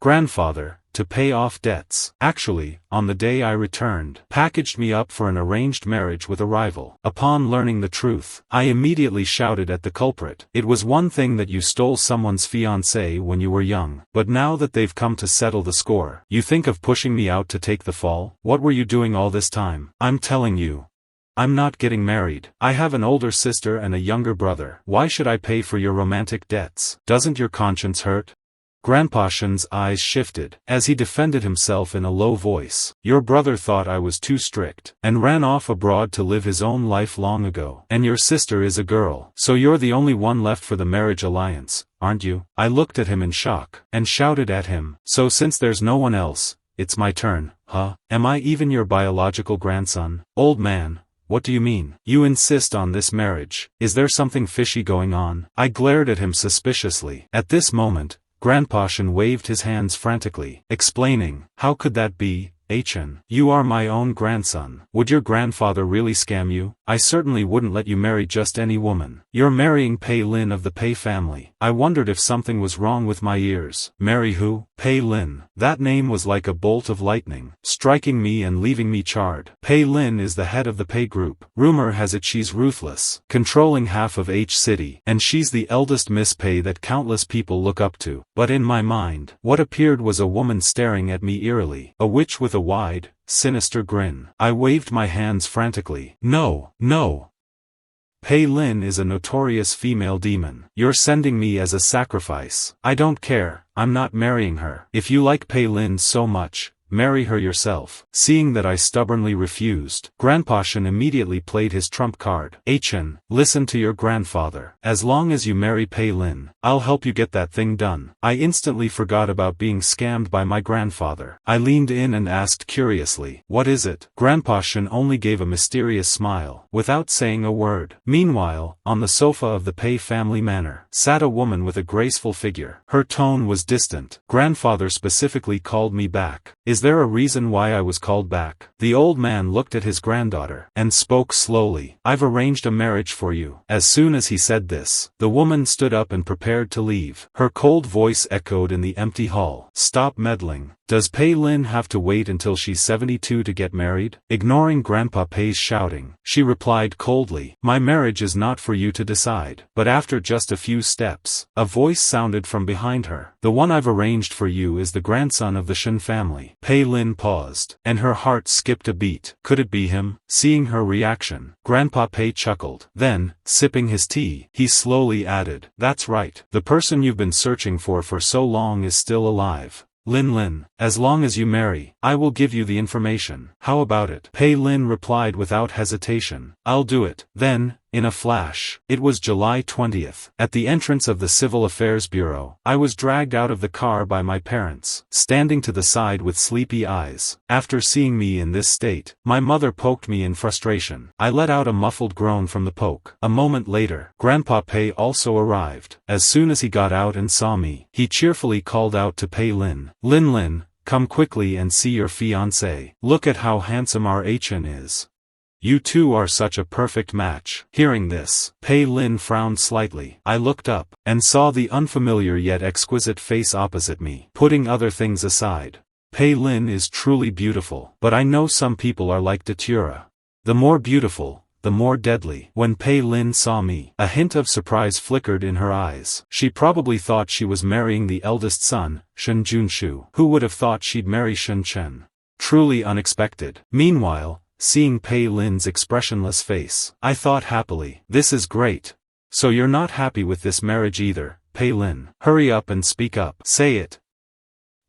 Grandfather, to pay off debts. Actually, on the day I returned, packaged me up for an arranged marriage with a rival. Upon learning the truth, I immediately shouted at the culprit. It was one thing that you stole someone's fiancée when you were young, but now that they've come to settle the score, you think of pushing me out to take the fall? What were you doing all this time? I'm telling you, I'm not getting married. I have an older sister and a younger brother. Why should I pay for your romantic debts? Doesn't your conscience hurt? Grandpa Shen's eyes shifted, as he defended himself in a low voice. Your brother thought I was too strict, and ran off abroad to live his own life long ago. And your sister is a girl, so you're the only one left for the marriage alliance, aren't you? I looked at him in shock, and shouted at him. So since there's no one else, it's my turn, huh? Am I even your biological grandson? Old man, what do you mean? You insist on this marriage. Is there something fishy going on? I glared at him suspiciously. At this moment, Grandpa Shen waved his hands frantically, explaining, how could that be, Chen? You are my own grandson. Would your grandfather really scam you? I certainly wouldn't let you marry just any woman. You're marrying Pei Lin of the Pei family. I wondered if something was wrong with my ears. Marry who? Pei Lin. That name was like a bolt of lightning, striking me and leaving me charred. Pei Lin is the head of the Pei Group. Rumor has it she's ruthless, controlling half of H City, and she's the eldest Miss Pei that countless people look up to. But in my mind, what appeared was a woman staring at me eerily, a witch with a wide, sinister grin. I waved my hands frantically. No, no. Pei Lin is a notorious female demon. You're sending me as a sacrifice. I don't care, I'm not marrying her. If you like Pei Lin so much, marry her yourself. Seeing that I stubbornly refused, Grandpa Shen immediately played his trump card. Chen, listen to your grandfather. As long as you marry Pei Lin, I'll help you get that thing done. I instantly forgot about being scammed by my grandfather. I leaned in and asked curiously, what is it? Grandpa Shen only gave a mysterious smile, without saying a word. Meanwhile, on the sofa of the Pei family manor, sat a woman with a graceful figure. Her tone was distant. Grandfather specifically called me back. Is there a reason why I was called back? The old man looked at his granddaughter, and spoke slowly. I've arranged a marriage for you. As soon as he said this, the woman stood up and prepared to leave. Her cold voice echoed in the empty hall. Stop meddling. Does Pei Lin have to wait until she's 72 to get married? Ignoring Grandpa Pei's shouting, she replied coldly, my marriage is not for you to decide. But after just a few steps, a voice sounded from behind her. The one I've arranged for you is the grandson of the Shen family. Pei Lin paused, and her heart skipped a beat. Could it be him? Seeing her reaction, Grandpa Pei chuckled. Then, sipping his tea, he slowly added, that's right. The person you've been searching for so long is still alive. Lin, as long as you marry, I will give you the information. How about it? Pei Lin replied without hesitation. I'll do it. Then, in a flash, it was July 20th. At the entrance of the Civil Affairs Bureau, I was dragged out of the car by my parents, standing to the side with sleepy eyes. After seeing me in this state, my mother poked me in frustration. I let out a muffled groan from the poke. A moment later, Grandpa Pei also arrived. As soon as he got out and saw me, he cheerfully called out to Pei Lin, Lin, come quickly and see your fiancé. Look at how handsome our Chen is. You two are such a perfect match. Hearing this, Pei Lin frowned slightly. I looked up, and saw the unfamiliar yet exquisite face opposite me. Putting other things aside, Pei Lin is truly beautiful. But I know some people are like datura. The more beautiful, the more deadly. When Pei Lin saw me, a hint of surprise flickered in her eyes. She probably thought she was marrying the eldest son, Shen Junshu. Who would have thought she'd marry Shen Chen? Truly unexpected. Meanwhile, seeing Pei Lin's expressionless face, I thought happily, this is great. So you're not happy with this marriage either, Pei Lin? Hurry up and speak up. Say it.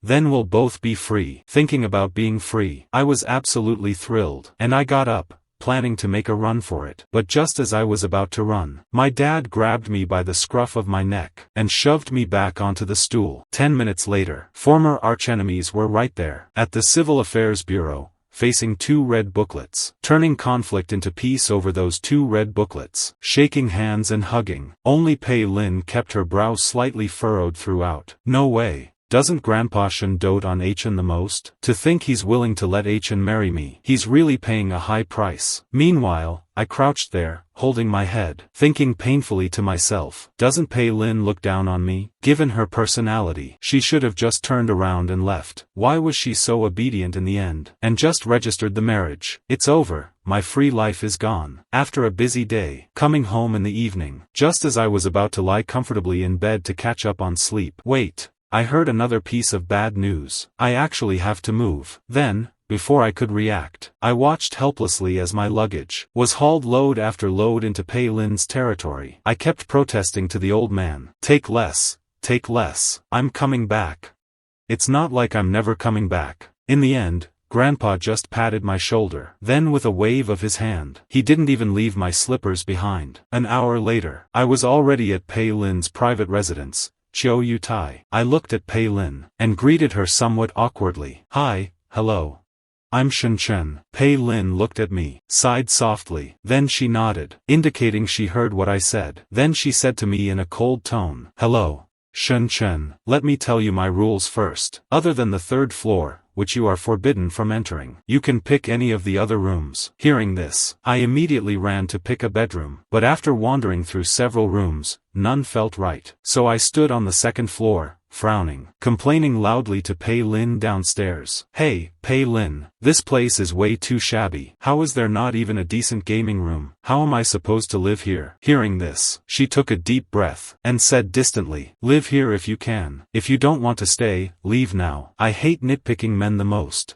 Then we'll both be free. Thinking about being free, I was absolutely thrilled, and I got up, planning to make a run for it. But just as I was about to run, my dad grabbed me by the scruff of my neck, and shoved me back onto the stool. 10 minutes later, former archenemies were right there, at the Civil Affairs Bureau, facing two red booklets, turning conflict into peace over those two red booklets, shaking hands and hugging. Only Pei Lin kept her brow slightly furrowed throughout. No way. Doesn't Grandpa Shen dote on Chen the most? To think he's willing to let Chen marry me. He's really paying a high price. Meanwhile, I crouched there, holding my head, thinking painfully to myself, doesn't Pei Lin look down on me? Given her personality, she should have just turned around and left. Why was she so obedient in the end, and just registered the marriage? It's over, my free life is gone. After a busy day, coming home in the evening, just as I was about to lie comfortably in bed to catch up on sleep. Wait, I heard another piece of bad news. I actually have to move. Then, before I could react, I watched helplessly as my luggage was hauled load after load into Pei Lin's territory. I kept protesting to the old man, take less, I'm coming back. It's not like I'm never coming back. In the end, Grandpa just patted my shoulder. Then with a wave of his hand, he didn't even leave my slippers behind. An hour later, I was already at Pei Lin's private residence, Chiu Yu Tai. I looked at Pei Lin, and greeted her somewhat awkwardly. Hi, hello. I'm Shen Chen. Pei Lin looked at me, sighed softly, then she nodded, indicating she heard what I said. Then she said to me in a cold tone, hello, Shen Chen, let me tell you my rules first. Other than the third floor, which you are forbidden from entering, you can pick any of the other rooms. Hearing this, I immediately ran to pick a bedroom, but after wandering through several rooms, none felt right. So I stood on the second floor, frowning, complaining loudly to Pei Lin downstairs. Hey, Pei Lin, this place is way too shabby. How is there not even a decent gaming room? How am I supposed to live here? Hearing this, she took a deep breath, and said distantly, live here if you can. If you don't want to stay, leave now. I hate nitpicking men the most.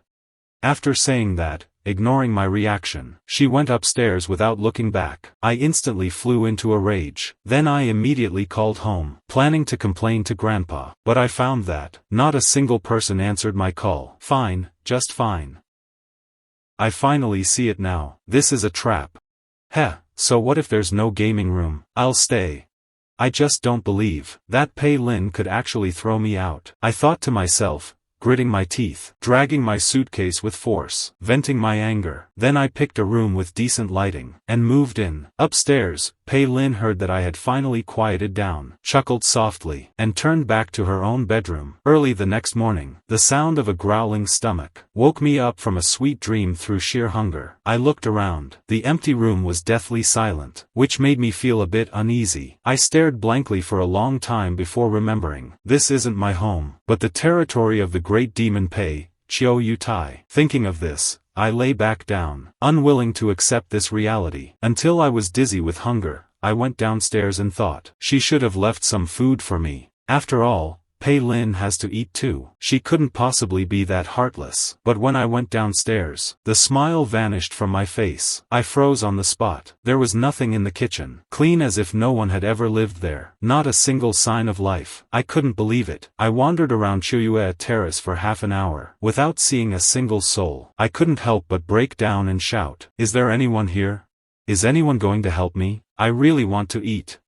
After saying that, ignoring my reaction, she went upstairs without looking back. I instantly flew into a rage. Then I immediately called home, planning to complain to Grandpa. But I found that not a single person answered my call. Fine, just fine. I finally see it now. This is a trap. Heh, so what if there's no gaming room? I'll stay. I just don't believe that Pei Lin could actually throw me out. I thought to myself, gritting my teeth, dragging my suitcase with force, venting my anger. Then I picked a room with decent lighting, and moved in. Upstairs, Pei Lin heard that I had finally quieted down, chuckled softly, and turned back to her own bedroom. Early the next morning, the sound of a growling stomach woke me up from a sweet dream through sheer hunger. I looked around. The empty room was deathly silent, which made me feel a bit uneasy. I stared blankly for a long time before remembering, this isn't my home, but the territory of the great demon Pei, Chiu Yu Tai. Thinking of this, I lay back down, unwilling to accept this reality. Until I was dizzy with hunger, I went downstairs and thought, she should have left some food for me. After all, Pei Lin has to eat too. She couldn't possibly be that heartless. But when I went downstairs, the smile vanished from my face. I froze on the spot. There was nothing in the kitchen, clean as if no one had ever lived there. Not a single sign of life. I couldn't believe it. I wandered around Chuyue Terrace for half an hour, without seeing a single soul. I couldn't help but break down and shout, is there anyone here? Is anyone going to help me? I really want to eat.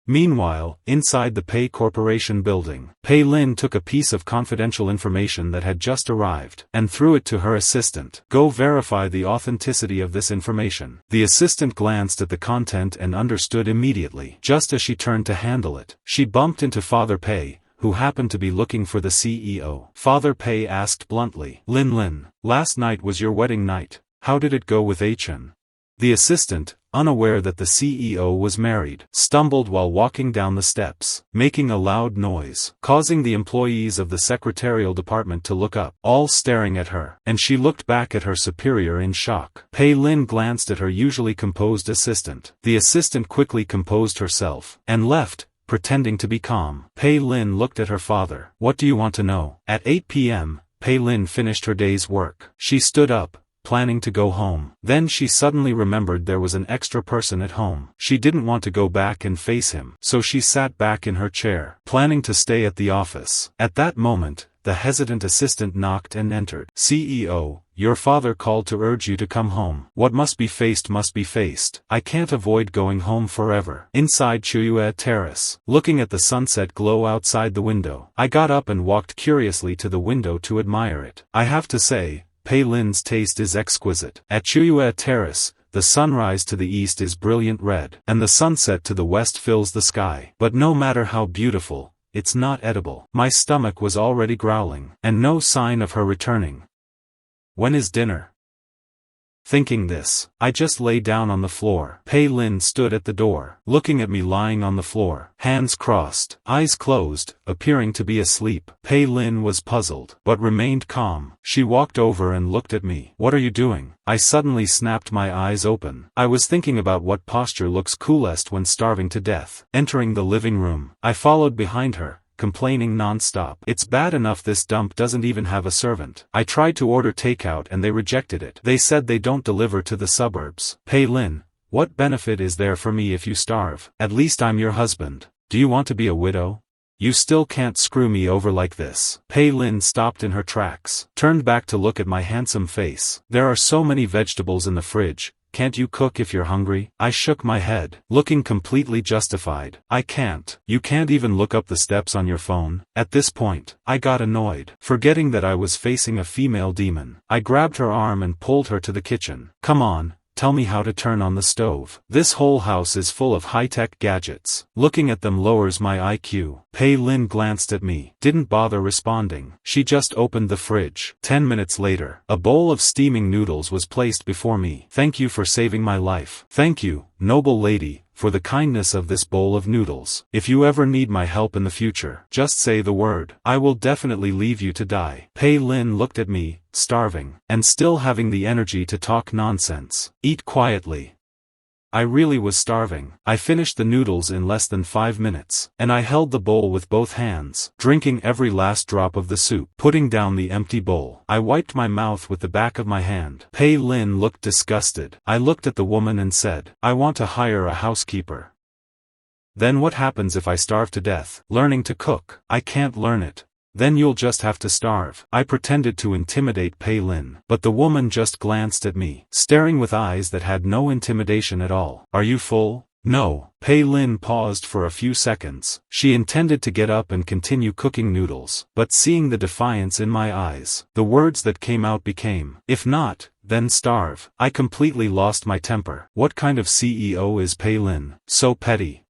Meanwhile, inside the Pei Corporation building, Pei Lin took a piece of confidential information that had just arrived, and threw it to her assistant. Go verify the authenticity of this information. The assistant glanced at the content and understood immediately. Just as she turned to handle it, she bumped into Father Pei, who happened to be looking for the CEO. Father Pei asked bluntly, Lin, last night was your wedding night. How did it go with Chen? The assistant, unaware that the CEO was married, stumbled while walking down the steps, making a loud noise, causing the employees of the secretarial department to look up, all staring at her, and she looked back at her superior in shock. Pei Lin glanced at her usually composed assistant. The assistant quickly composed herself, and left, pretending to be calm. Pei Lin looked at her father. What do you want to know? At 8 p.m., Pei Lin finished her day's work. She stood up, planning to go home. Then she suddenly remembered there was an extra person at home. She didn't want to go back and face him, so she sat back in her chair, planning to stay at the office. At that moment, the hesitant assistant knocked and entered. CEO, your father called to urge you to come home. What must be faced must be faced. I can't avoid going home forever. Inside Chuyue Terrace, looking at the sunset glow outside the window, I got up and walked curiously to the window to admire it. I have to say, Pei Lin's taste is exquisite. At Chuyue Terrace, the sunrise to the east is brilliant red, and the sunset to the west fills the sky. But no matter how beautiful, it's not edible. My stomach was already growling, and no sign of her returning. When is dinner? Thinking this, I just lay down on the floor. Pei Lin stood at the door, looking at me lying on the floor, hands crossed, eyes closed, appearing to be asleep. Pei Lin was puzzled, but remained calm. She walked over and looked at me. What are you doing? I suddenly snapped my eyes open. I was thinking about what posture looks coolest when starving to death. Entering the living room, I followed behind her, complaining non-stop. It's bad enough this dump doesn't even have a servant. I tried to order takeout and they rejected it. They said they don't deliver to the suburbs. Pei Lin, what benefit is there for me if you starve? At least I'm your husband. Do you want to be a widow? You still can't screw me over like this. Pei Lin stopped in her tracks, turned back to look at my handsome face. There are so many vegetables in the fridge. Can't you cook if you're hungry? I shook my head, looking completely justified. I can't. You can't even look up the steps on your phone? At this point, I got annoyed. Forgetting that I was facing a female demon, I grabbed her arm and pulled her to the kitchen. Come on, tell me how to turn on the stove. This whole house is full of high-tech gadgets. Looking at them lowers my IQ. Pei Lin glanced at me, didn't bother responding. She just opened the fridge. 10 minutes later, a bowl of steaming noodles was placed before me. Thank you for saving my life. Thank you, noble lady, for the kindness of this bowl of noodles. If you ever need my help in the future, just say the word. I will definitely leave you to die. Pei Lin looked at me, starving, and still having the energy to talk nonsense. Eat quietly. I really was starving. I finished the noodles in less than 5 minutes, and I held the bowl with both hands, drinking every last drop of the soup. Putting down the empty bowl, I wiped my mouth with the back of my hand. Pei Lin looked disgusted. I looked at the woman and said, I want to hire a housekeeper. Then what happens if I starve to death? Learning to cook. I can't learn it. Then you'll just have to starve. I pretended to intimidate Pei Lin, but the woman just glanced at me, staring with eyes that had no intimidation at all. Are you full? No. Pei Lin paused for a few seconds. She intended to get up and continue cooking noodles, but seeing the defiance in my eyes, the words that came out became, if not, then starve. I completely lost my temper. What kind of CEO is Pei Lin? So petty.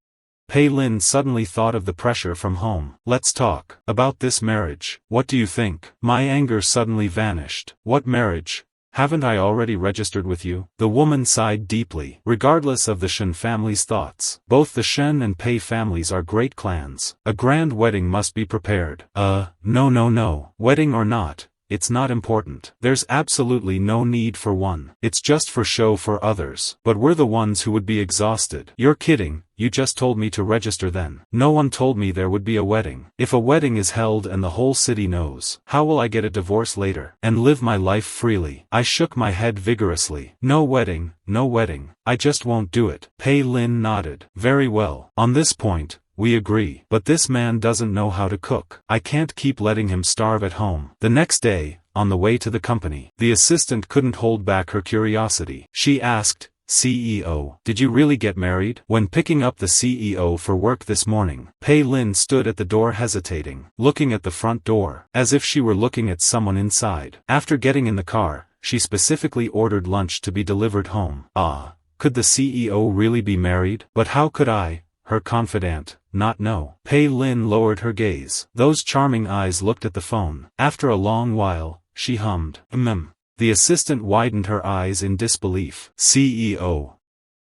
Pei Lin suddenly thought of the pressure from home. Let's talk about this marriage. What do you think? My anger suddenly vanished. What marriage? Haven't I already registered with you? The woman sighed deeply. Regardless of the Shen family's thoughts, both the Shen and Pei families are great clans. A grand wedding must be prepared. No. Wedding or not, it's not important. There's absolutely no need for one. It's just for show for others. But we're the ones who would be exhausted. You're kidding. You just told me to register then. No one told me there would be a wedding. If a wedding is held and the whole city knows, how will I get a divorce later, and live my life freely? I shook my head vigorously. No wedding, no wedding. I just won't do it. Pei Lin nodded. Very well. On this point, we agree. But this man doesn't know how to cook. I can't keep letting him starve at home. The next day, on the way to the company, the assistant couldn't hold back her curiosity. She asked, CEO, did you really get married? When picking up the CEO for work this morning, Pei Lin stood at the door hesitating, looking at the front door, as if she were looking at someone inside. After getting in the car, she specifically ordered lunch to be delivered home. Could the CEO really be married? But how could I, her confidant, not know? Pei Lin lowered her gaze. Those charming eyes looked at the phone. After a long while, she hummed, The assistant widened her eyes in disbelief. CEO.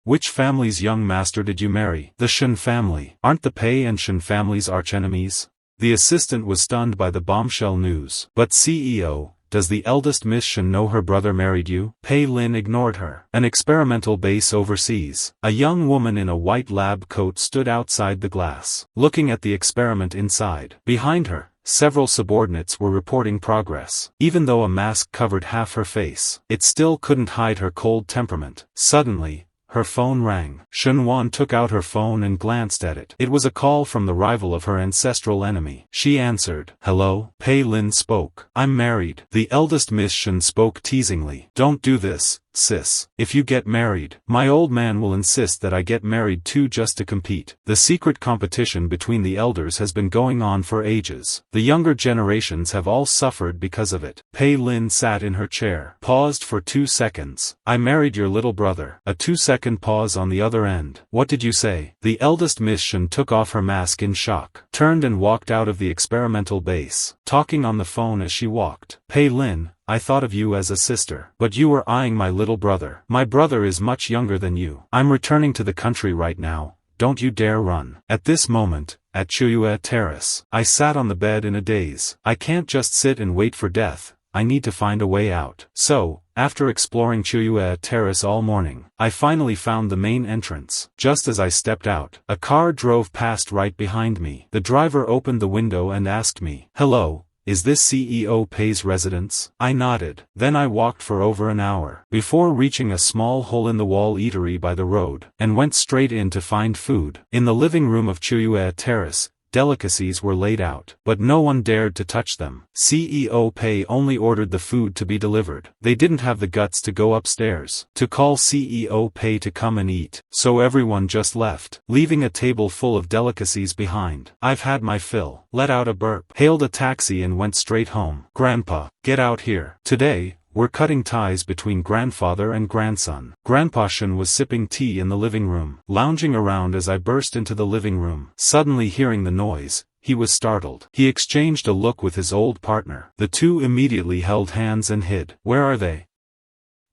Which family's young master did you marry? The Shen family. Aren't the Pei and Shen families archenemies? The assistant was stunned by the bombshell news. But CEO, does the eldest Miss Shen know her brother married you? Pei Lin ignored her. An experimental base overseas. A young woman in a white lab coat stood outside the glass, looking at the experiment inside. Behind her, several subordinates were reporting progress. Even though a mask covered half her face, it still couldn't hide her cold temperament. Suddenly, her phone rang. Shen Wan took out her phone and glanced at it. It was a call from the rival of her ancestral enemy. She answered. Hello? Pei Lin spoke. I'm married. The eldest Miss Shen spoke teasingly. Don't do this, sis. If you get married, my old man will insist that I get married too just to compete. The secret competition between the elders has been going on for ages. The younger generations have all suffered because of it. Pei Lin sat in her chair, paused for 2 seconds. I married your little brother. A 2-second pause on the other end. What did you say? The eldest Miss Shen took off her mask in shock, turned and walked out of the experimental base, talking on the phone as she walked. Pei Lin, I thought of you as a sister. But you were eyeing my little brother. My brother is much younger than you. I'm returning to the country right now. Don't you dare run. At this moment, at Chuyue Terrace, I sat on the bed in a daze. I can't just sit and wait for death. I need to find a way out. So, after exploring Chuyue Terrace all morning, I finally found the main entrance. Just as I stepped out, a car drove past right behind me. The driver opened the window and asked me, "Hello, is this CEO Pei's residence?" I nodded. Then I walked for over an hour, before reaching a small hole-in-the-wall eatery by the road, and went straight in to find food. In the living room of Chuyue Terrace, delicacies were laid out, but no one dared to touch them. CEO Pei only ordered the food to be delivered. They didn't have the guts to go upstairs to call CEO Pei to come and eat, so everyone just left, leaving a table full of delicacies behind. I've had my fill. Let out a burp, hailed a taxi and went straight home. Grandpa, get out here. Today, we're cutting ties between grandfather and grandson. Grandpa Shen was sipping tea in the living room, lounging around as I burst into the living room. Suddenly hearing the noise, he was startled. He exchanged a look with his old partner. The two immediately held hands and hid. Where are they?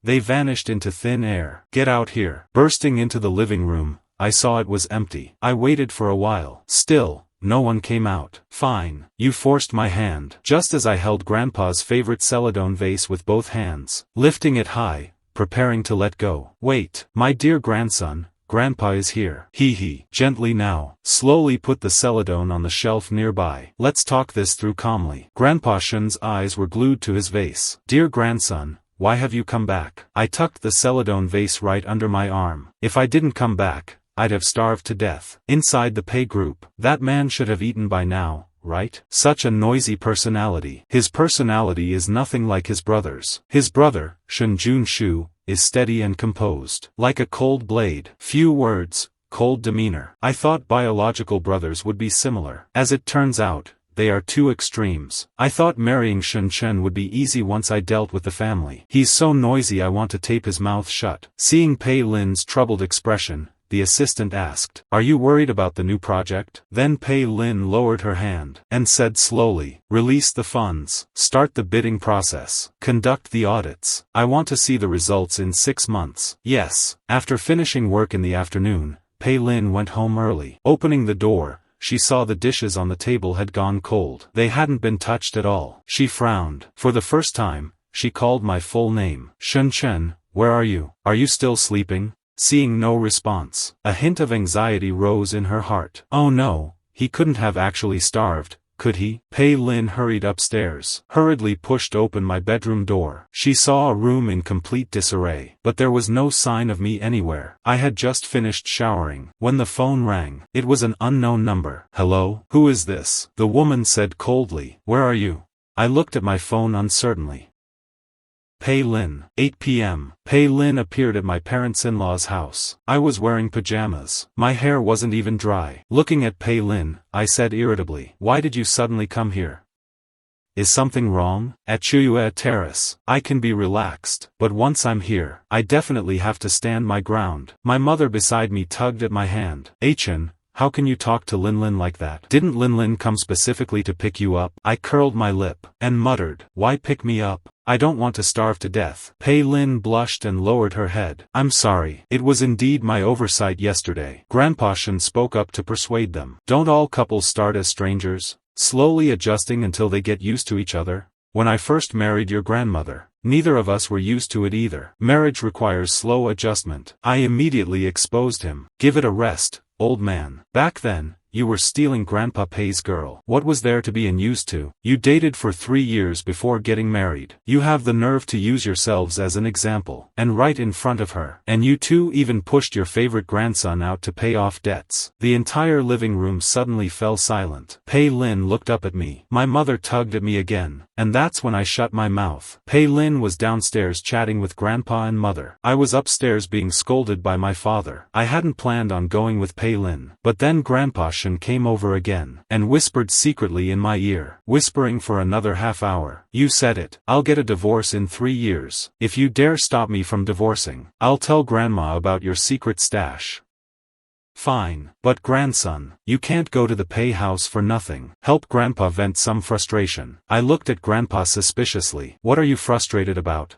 They vanished into thin air. Get out here. Bursting into the living room, I saw it was empty. I waited for a while. Still, no one came out. Fine. You forced my hand. Just as I held Grandpa's favorite celadon vase with both hands, lifting it high, preparing to let go. Wait, my dear grandson, Grandpa is here. Hee. Gently now. Slowly put the celadon on the shelf nearby. Let's talk this through calmly. Grandpa Shen's eyes were glued to his vase. Dear grandson, why have you come back? I tucked the celadon vase right under my arm. If I didn't come back, I'd have starved to death. Inside the Pei Group, that man should have eaten by now, right? Such a noisy personality. His personality is nothing like his brother's. His brother, Shen Junshu, is steady and composed. Like a cold blade. Few words, cold demeanor. I thought biological brothers would be similar. As it turns out, they are two extremes. I thought marrying Shen Chen would be easy once I dealt with the family. He's so noisy I want to tape his mouth shut. Seeing Pei Lin's troubled expression, the assistant asked, "Are you worried about the new project?" Then Pei Lin lowered her hand, and said slowly, "Release the funds, start the bidding process, conduct the audits. I want to see the results in 6 months. Yes." After finishing work in the afternoon, Pei Lin went home early. Opening the door, she saw the dishes on the table had gone cold. They hadn't been touched at all. She frowned. For the first time, she called my full name. "Shen Chen, where are you? Are you still sleeping?" Seeing no response, a hint of anxiety rose in her heart. Oh no, he couldn't have actually starved, could he? Pei Lin hurried upstairs, hurriedly pushed open my bedroom door. She saw a room in complete disarray, but there was no sign of me anywhere. I had just finished showering, when the phone rang. It was an unknown number. "Hello? Who is this?" The woman said coldly. "Where are you?" I looked at my phone uncertainly. Pei Lin. 8 p.m. Pei Lin appeared at my parents-in-law's house. I was wearing pajamas. My hair wasn't even dry. Looking at Pei Lin, I said irritably, "Why did you suddenly come here? Is something wrong?" At Chuyue Terrace, I can be relaxed, but once I'm here, I definitely have to stand my ground. My mother beside me tugged at my hand. "Chen, how can you talk to Lin like that? Didn't Lin come specifically to pick you up?" I curled my lip, and muttered, "Why pick me up? I don't want to starve to death." Pei Lin blushed and lowered her head. "I'm sorry. It was indeed my oversight yesterday." Grandpa Shen spoke up to persuade them. "Don't all couples start as strangers, slowly adjusting until they get used to each other? When I first married your grandmother, neither of us were used to it either. Marriage requires slow adjustment." I immediately exposed him. "Give it a rest, old man. Back then, you were stealing Grandpa Pei's girl. What was there to be amused to? You dated for 3 years before getting married. You have the nerve to use yourselves as an example. And right in front of her. And you two even pushed your favorite grandson out to pay off debts. The entire living room suddenly fell silent. Pei Lin looked up at me. My mother tugged at me again. And that's when I shut my mouth. Pei Lin was downstairs chatting with Grandpa and Mother. I was upstairs being scolded by my father. I hadn't planned on going with Pei Lin. But then Grandpa Shen came over again, and whispered secretly in my ear, whispering for another half hour. You said it. I'll get a divorce in 3 years. If you dare stop me from divorcing, I'll tell Grandma about your secret stash. Fine, but grandson, you can't go to the Pei house for nothing. Help Grandpa vent some frustration. I looked at Grandpa suspiciously. What are you frustrated about?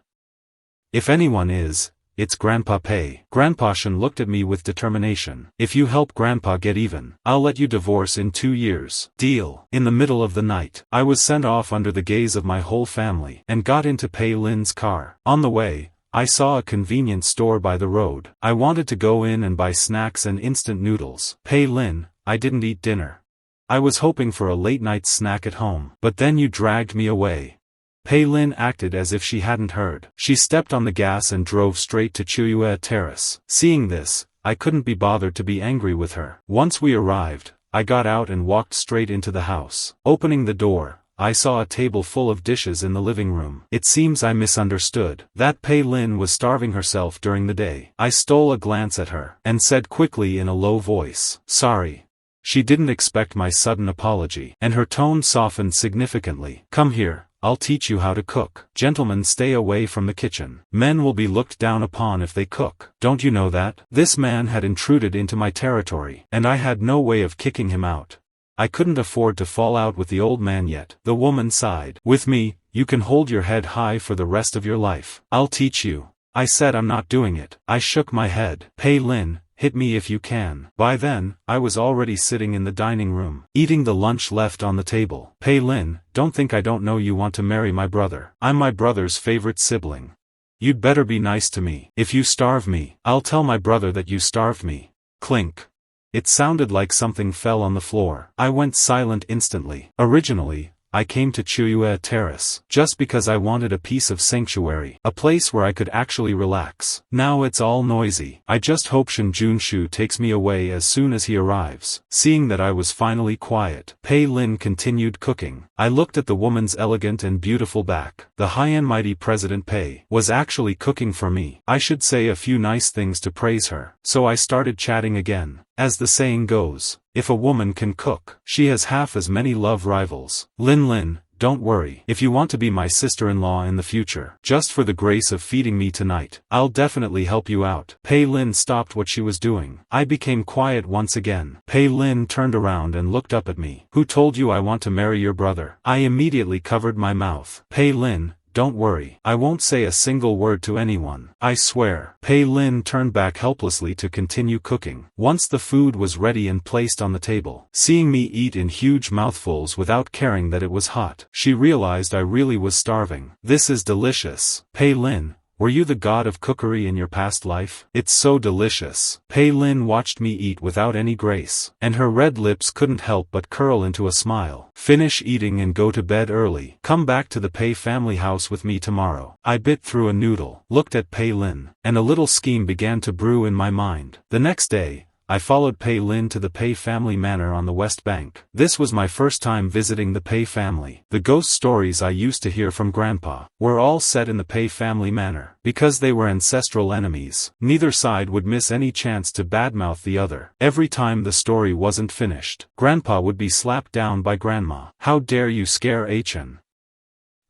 If anyone is, it's Grandpa Pei. Grandpa Shen looked at me with determination. If you help Grandpa get even, I'll let you divorce in 2 years. Deal. In the middle of the night, I was sent off under the gaze of my whole family, and got into Pei Lin's car. On the way, I saw a convenience store by the road. I wanted to go in and buy snacks and instant noodles. Pei Lin, I didn't eat dinner. I was hoping for a late-night snack at home. But then you dragged me away. Pei Lin acted as if she hadn't heard. She stepped on the gas and drove straight to Chuyue Terrace. Seeing this, I couldn't be bothered to be angry with her. Once we arrived, I got out and walked straight into the house. Opening the door, I saw a table full of dishes in the living room. It seems I misunderstood. That Pei Lin was starving herself during the day. I stole a glance at her, and said quickly in a low voice, sorry. She didn't expect my sudden apology, and her tone softened significantly. Come here, I'll teach you how to cook. Gentlemen, stay away from the kitchen. Men will be looked down upon if they cook. Don't you know that? This man had intruded into my territory, and I had no way of kicking him out. I couldn't afford to fall out with the old man yet. The woman sighed. With me, you can hold your head high for the rest of your life. I'll teach you. I said I'm not doing it. I shook my head. Pei Lin, hit me if you can. By then, I was already sitting in the dining room, eating the lunch left on the table. Pei Lin, don't think I don't know you want to marry my brother. I'm my brother's favorite sibling. You'd better be nice to me. If you starve me, I'll tell my brother that you starved me. Clink. It sounded like something fell on the floor. I went silent instantly. Originally, I came to Chuyue Terrace just because I wanted a piece of sanctuary, a place where I could actually relax. Now it's all noisy. I just hope Shen Junshu takes me away as soon as he arrives. Seeing that I was finally quiet, Pei Lin continued cooking. I looked at the woman's elegant and beautiful back. The high and mighty President Pei was actually cooking for me. I should say a few nice things to praise her. So I started chatting again. As the saying goes, if a woman can cook, she has half as many love rivals. Lin, don't worry. If you want to be my sister-in-law in the future, just for the grace of feeding me tonight, I'll definitely help you out. Pei Lin stopped what she was doing. I became quiet once again. Pei Lin turned around and looked up at me. Who told you I want to marry your brother? I immediately covered my mouth. Pei Lin, don't worry. I won't say a single word to anyone. I swear. Pei Lin turned back helplessly to continue cooking. Once the food was ready and placed on the table, seeing me eat in huge mouthfuls without caring that it was hot, she realized I really was starving. This is delicious. Pei Lin, were you the god of cookery in your past life? It's so delicious. Pei Lin watched me eat without any grace, and her red lips couldn't help but curl into a smile. Finish eating and go to bed early. Come back to the Pei family house with me tomorrow. I bit through a noodle, looked at Pei Lin, and a little scheme began to brew in my mind. The next day, I followed Pei Lin to the Pei family manor on the West Bank. This was my first time visiting the Pei family. The ghost stories I used to hear from Grandpa were all set in the Pei family manor. Because they were ancestral enemies, neither side would miss any chance to badmouth the other. Every time the story wasn't finished, Grandpa would be slapped down by Grandma. How dare you scare Chen?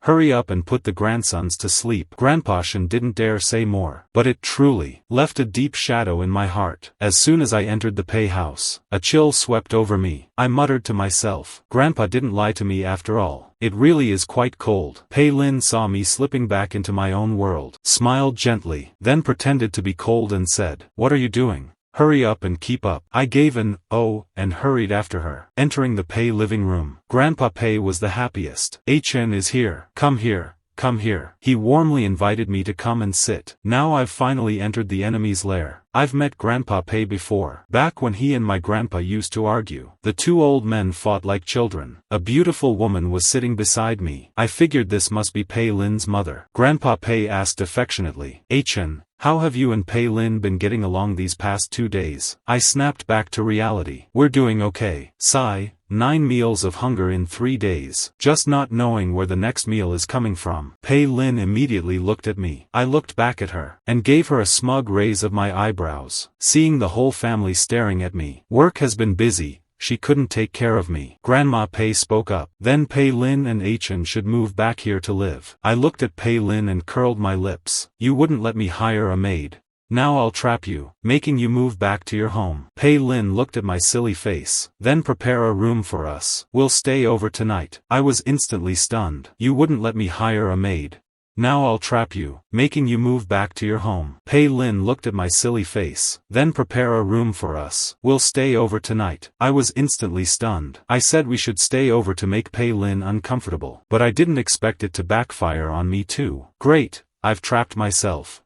Hurry up and put the grandsons to sleep. Grandpa Shen didn't dare say more, but it truly left a deep shadow in my heart. As soon as I entered the Pei house, a chill swept over me. I muttered to myself, Grandpa didn't lie to me after all. It really is quite cold. Pei Lin saw me slipping back into my own world, smiled gently, then pretended to be cold and said, "What are you doing? Hurry up and keep up." I gave an "oh" and hurried after her. Entering the Pei living room, Grandpa Pei was the happiest. Chen is here. Come here, come here. He warmly invited me to come and sit. Now I've finally entered the enemy's lair. I've met Grandpa Pei before. Back when he and my grandpa used to argue. The two old men fought like children. A beautiful woman was sitting beside me. I figured this must be Pei Lin's mother. Grandpa Pei asked affectionately, Chen, how have you and Pei Lin been getting along these past 2 days? I snapped back to reality. We're doing okay. Sigh. 9 meals of hunger in 3 days. Just not knowing where the next meal is coming from. Pei Lin immediately looked at me. I looked back at her, and gave her a smug raise of my eyebrows. Seeing the whole family staring at me. Work has been busy. She couldn't take care of me. Grandma Pei spoke up. Then Pei Lin and Chen should move back here to live. I looked at Pei Lin and curled my lips. You wouldn't let me hire a maid. Now I'll trap you, making you move back to your home. Pei Lin looked at my silly face. Then prepare a room for us. We'll stay over tonight. I was instantly stunned. You wouldn't let me hire a maid. Now I'll trap you, making you move back to your home. Pei Lin looked at my silly face. Then prepare a room for us. We'll stay over tonight. I was instantly stunned. I said we should stay over to make Pei Lin uncomfortable. But I didn't expect it to backfire on me too. Great, I've trapped myself.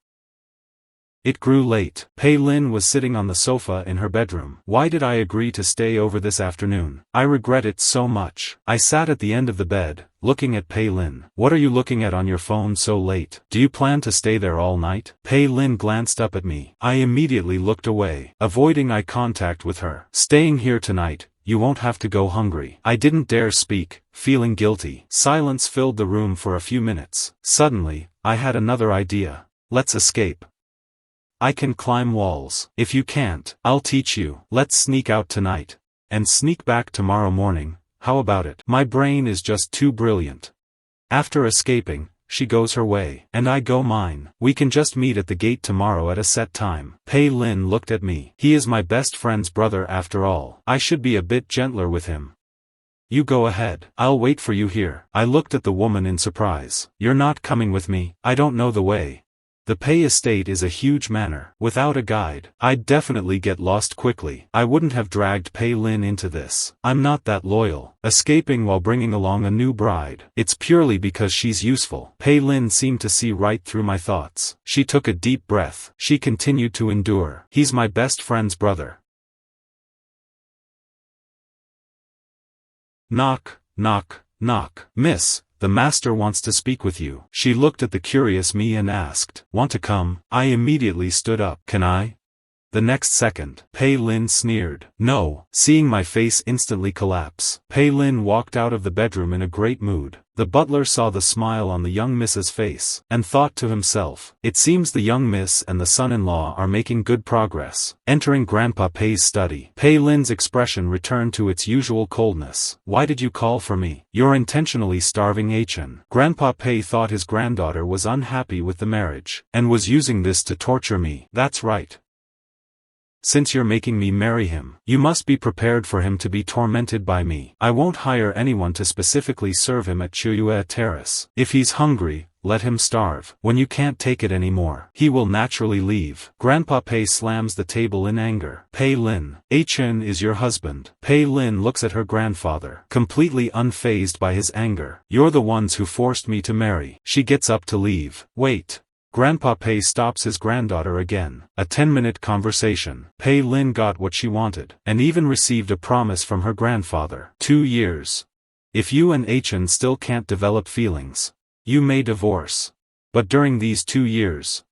It grew late. Pei Lin was sitting on the sofa in her bedroom. Why did I agree to stay over this afternoon? I regret it so much. I sat at the end of the bed, looking at Pei Lin. What are you looking at on your phone so late? Do you plan to stay there all night? Pei Lin glanced up at me. I immediately looked away, avoiding eye contact with her. Staying here tonight, you won't have to go hungry. I didn't dare speak, feeling guilty. Silence filled the room for a few minutes. Suddenly, I had another idea. Let's escape. I can climb walls. If you can't, I'll teach you. Let's sneak out tonight. And sneak back tomorrow morning. How about it? My brain is just too brilliant. After escaping, she goes her way, and I go mine. We can just meet at the gate tomorrow at a set time. Pei Lin looked at me. He is my best friend's brother after all. I should be a bit gentler with him. You go ahead. I'll wait for you here. I looked at the woman in surprise. You're not coming with me? I don't know the way. The Pei estate is a huge manor. Without a guide, I'd definitely get lost quickly. I wouldn't have dragged Pei Lin into this. I'm not that loyal. Escaping while bringing along a new bride. It's purely because she's useful. Pei Lin seemed to see right through my thoughts. She took a deep breath. She continued to endure. He's my best friend's brother. Knock, knock, knock. Miss. The master wants to speak with you. She looked at the curious me and asked, Want to come? I immediately stood up. Can I? The next second, Pei Lin sneered. No, seeing my face instantly collapse. Pei Lin walked out of the bedroom in a great mood. The butler saw the smile on the young miss's face, and thought to himself, it seems the young miss and the son-in-law are making good progress. Entering Grandpa Pei's study, Pei Lin's expression returned to its usual coldness. Why did you call for me? You're intentionally starving Chen. Grandpa Pei thought his granddaughter was unhappy with the marriage, and was using this to torture me. That's right. Since you're making me marry him, you must be prepared for him to be tormented by me. I won't hire anyone to specifically serve him at Chuyue Terrace. If he's hungry, let him starve. When you can't take it anymore, he will naturally leave. Grandpa Pei slams the table in anger. Pei Lin, Chen is your husband. Pei Lin looks at her grandfather, completely unfazed by his anger. You're the ones who forced me to marry. She gets up to leave. Wait. Grandpa Pei stops his granddaughter again. A 10-minute conversation. Pei Lin got what she wanted, and even received a promise from her grandfather. 2 years. If you and Chen still can't develop feelings, you may divorce. But during these 2 years,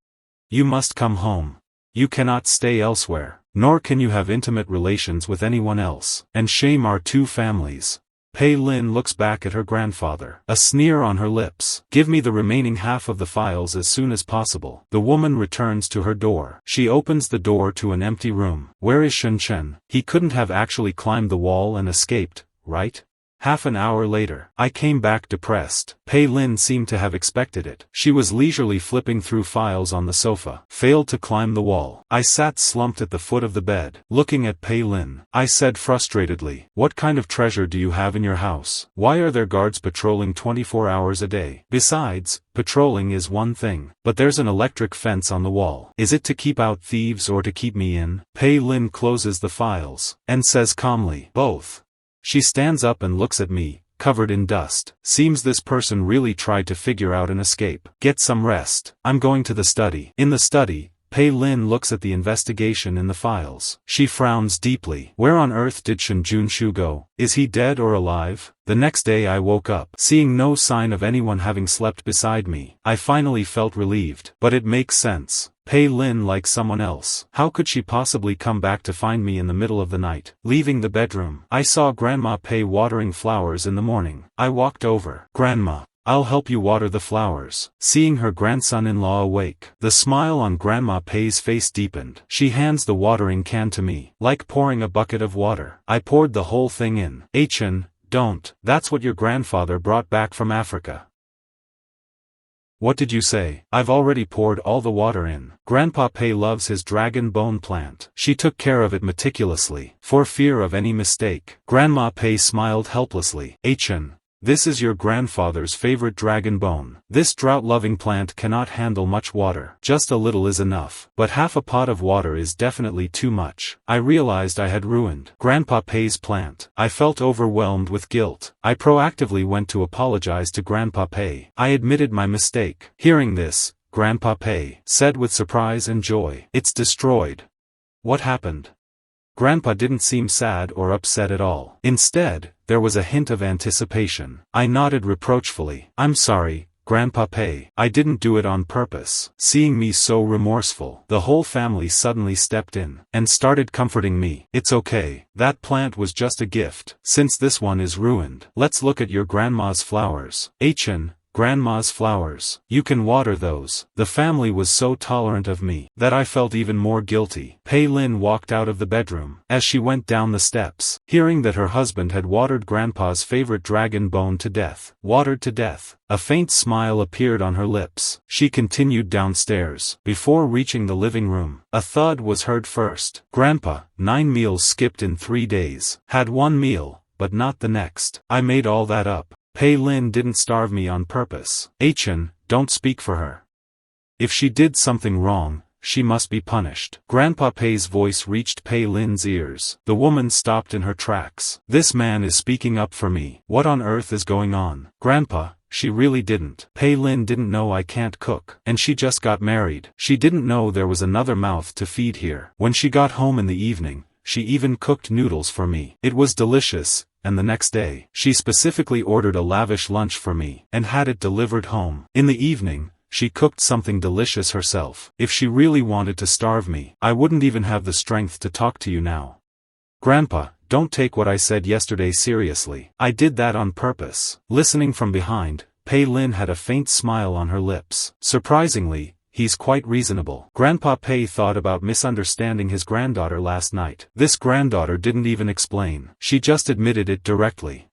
you must come home. You cannot stay elsewhere, nor can you have intimate relations with anyone else. And shame our two families. Pei Lin looks back at her grandfather, a sneer on her lips. Give me the remaining half of the files as soon as possible. The woman returns to her door. She opens the door to an empty room. Where is Shen Chen? He couldn't have actually climbed the wall and escaped, right? Half an hour later, I came back depressed. Pei Lin seemed to have expected it. She was leisurely flipping through files on the sofa. Failed to climb the wall. I sat slumped at the foot of the bed, looking at Pei Lin. I said frustratedly, what kind of treasure do you have in your house? Why are there guards patrolling 24 hours a day? Besides, patrolling is one thing, but there's an electric fence on the wall. Is it to keep out thieves or to keep me in? Pei Lin closes the files, and says calmly, both. She stands up and looks at me, covered in dust. Seems this person really tried to figure out an escape. Get some rest. I'm going to the study. In the study, Pei Lin looks at the investigation in the files. She frowns deeply. Where on earth did Shen Chen go? Is he dead or alive? The next day I woke up, seeing no sign of anyone having slept beside me. I finally felt relieved. But it makes sense. Pei Lin like someone else. How could she possibly come back to find me in the middle of the night? Leaving the bedroom, I saw Grandma Pei watering flowers in the morning. I walked over. Grandma, I'll help you water the flowers. Seeing her grandson-in-law awake, the smile on Grandma Pei's face deepened. She hands the watering can to me, like pouring a bucket of water. I poured the whole thing in. Chen, don't. That's what your grandfather brought back from Africa. What did you say? I've already poured all the water in. Grandpa Pei loves his dragon bone plant. She took care of it meticulously, for fear of any mistake. Grandma Pei smiled helplessly. Chen, this is your grandfather's favorite dragon bone. This drought-loving plant cannot handle much water. Just a little is enough. But half a pot of water is definitely too much. I realized I had ruined Grandpa Pei's plant. I felt overwhelmed with guilt. I proactively went to apologize to Grandpa Pei. I admitted my mistake. Hearing this, Grandpa Pei said with surprise and joy, "It's destroyed." What happened? Grandpa didn't seem sad or upset at all. Instead, there was a hint of anticipation. I nodded reproachfully. I'm sorry, Grandpa Pei. I didn't do it on purpose. Seeing me so remorseful, the whole family suddenly stepped in and started comforting me. It's okay. That plant was just a gift. Since this one is ruined, let's look at your grandma's flowers. Chen, Grandma's flowers. You can water those. The family was so tolerant of me that I felt even more guilty. Pei Lin walked out of the bedroom. As she went down the steps, hearing that her husband had watered Grandpa's favorite dragon bone to death, watered to death, a faint smile appeared on her lips. She continued downstairs. Before reaching the living room, a thud was heard first. Grandpa, 9 meals skipped in 3 days. Had 1 meal, but not the next. I made all that up. Pei Lin didn't starve me on purpose. Chen, don't speak for her. If she did something wrong, she must be punished. Grandpa Pei's voice reached Pei Lin's ears. The woman stopped in her tracks. This man is speaking up for me. What on earth is going on? Grandpa, she really didn't. Pei Lin didn't know I can't cook. And she just got married. She didn't know there was another mouth to feed here. When she got home in the evening, she even cooked noodles for me. It was delicious. And the next day, she specifically ordered a lavish lunch for me, and had it delivered home. In the evening, she cooked something delicious herself. If she really wanted to starve me, I wouldn't even have the strength to talk to you now. Grandpa, don't take what I said yesterday seriously. I did that on purpose. Listening from behind, Pei Lin had a faint smile on her lips. Surprisingly, he's quite reasonable. Grandpa Pei thought about misunderstanding his granddaughter last night. This granddaughter didn't even explain. She just admitted it directly.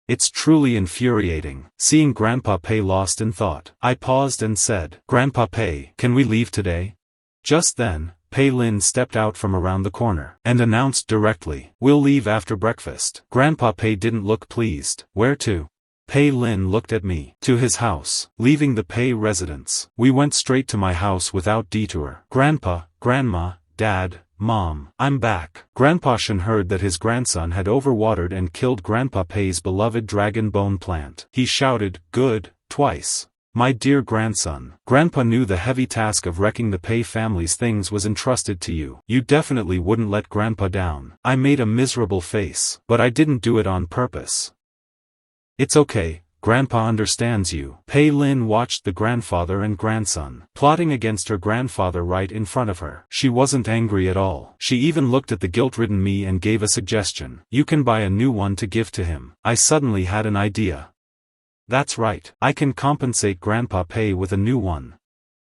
It's truly infuriating, seeing Grandpa Pei lost in thought. I paused and said, Grandpa Pei, can we leave today? Just then, Pei Lin stepped out from around the corner, and announced directly, we'll leave after breakfast. Grandpa Pei didn't look pleased. Where to? Pei Lin looked at me. To his house. Leaving the Pei residence, we went straight to my house without detour. Grandpa, Grandma, Dad, Mom, I'm back. Grandpa Shen heard that his grandson had overwatered and killed Grandpa Pei's beloved dragon bone plant. He shouted, good, twice. My dear grandson. Grandpa knew the heavy task of wrecking the Pei family's things was entrusted to you. You definitely wouldn't let Grandpa down. I made a miserable face, but I didn't do it on purpose. It's okay, Grandpa understands you. Pei Lin watched the grandfather and grandson plotting against her grandfather right in front of her. She wasn't angry at all. She even looked at the guilt-ridden me and gave a suggestion. You can buy a new one to give to him. I suddenly had an idea. That's right. I can compensate Grandpa Pei with a new one.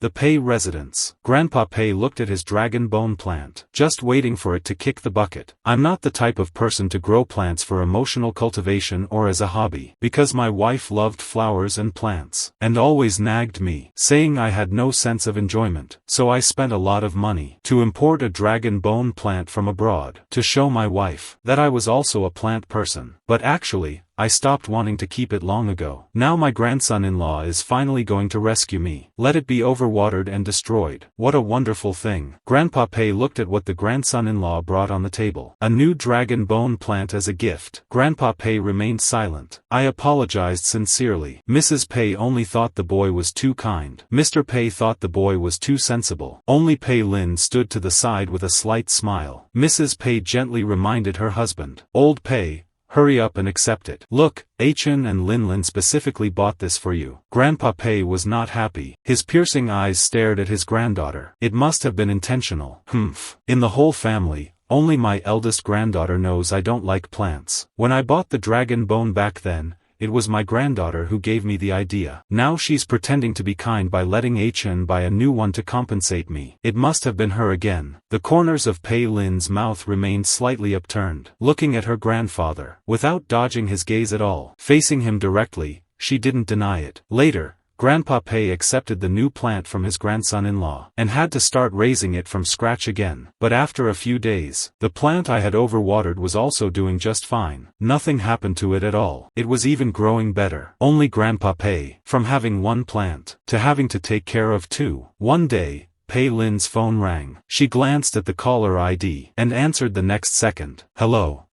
The Pei residence. Grandpa Pei looked at his dragon bone plant, just waiting for it to kick the bucket. I'm not the type of person to grow plants for emotional cultivation or as a hobby, because my wife loved flowers and plants, and always nagged me, saying I had no sense of enjoyment. So I spent a lot of money to import a dragon bone plant from abroad, to show my wife that I was also a plant person. But actually, I stopped wanting to keep it long ago. Now my grandson-in-law is finally going to rescue me. Let it be overwatered and destroyed. What a wonderful thing. Grandpa Pei looked at what the grandson-in-law brought on the table. A new dragon bone plant as a gift. Grandpa Pei remained silent. I apologized sincerely. Mrs. Pei only thought the boy was too kind. Mr. Pei thought the boy was too sensible. Only Pei Lin stood to the side with a slight smile. Mrs. Pei gently reminded her husband. Old Pei, hurry up and accept it. Look, Chen and Lin specifically bought this for you. Grandpa Pei was not happy. His piercing eyes stared at his granddaughter. It must have been intentional. Humph. In the whole family, only my eldest granddaughter knows I don't like plants. When I bought the dragon bone back then, it was my granddaughter who gave me the idea. Now she's pretending to be kind by letting Chen buy a new one to compensate me. It must have been her again. The corners of Pei Lin's mouth remained slightly upturned, looking at her grandfather. Without dodging his gaze at all, facing him directly, she didn't deny it. Later, Grandpa Pei accepted the new plant from his grandson-in-law, and had to start raising it from scratch again. But after a few days, the plant I had overwatered was also doing just fine. Nothing happened to it at all. It was even growing better. Only Grandpa Pei, from having one plant, to having to take care of two. One day, Pei Lin's phone rang. She glanced at the caller ID, and answered the next second. Hello.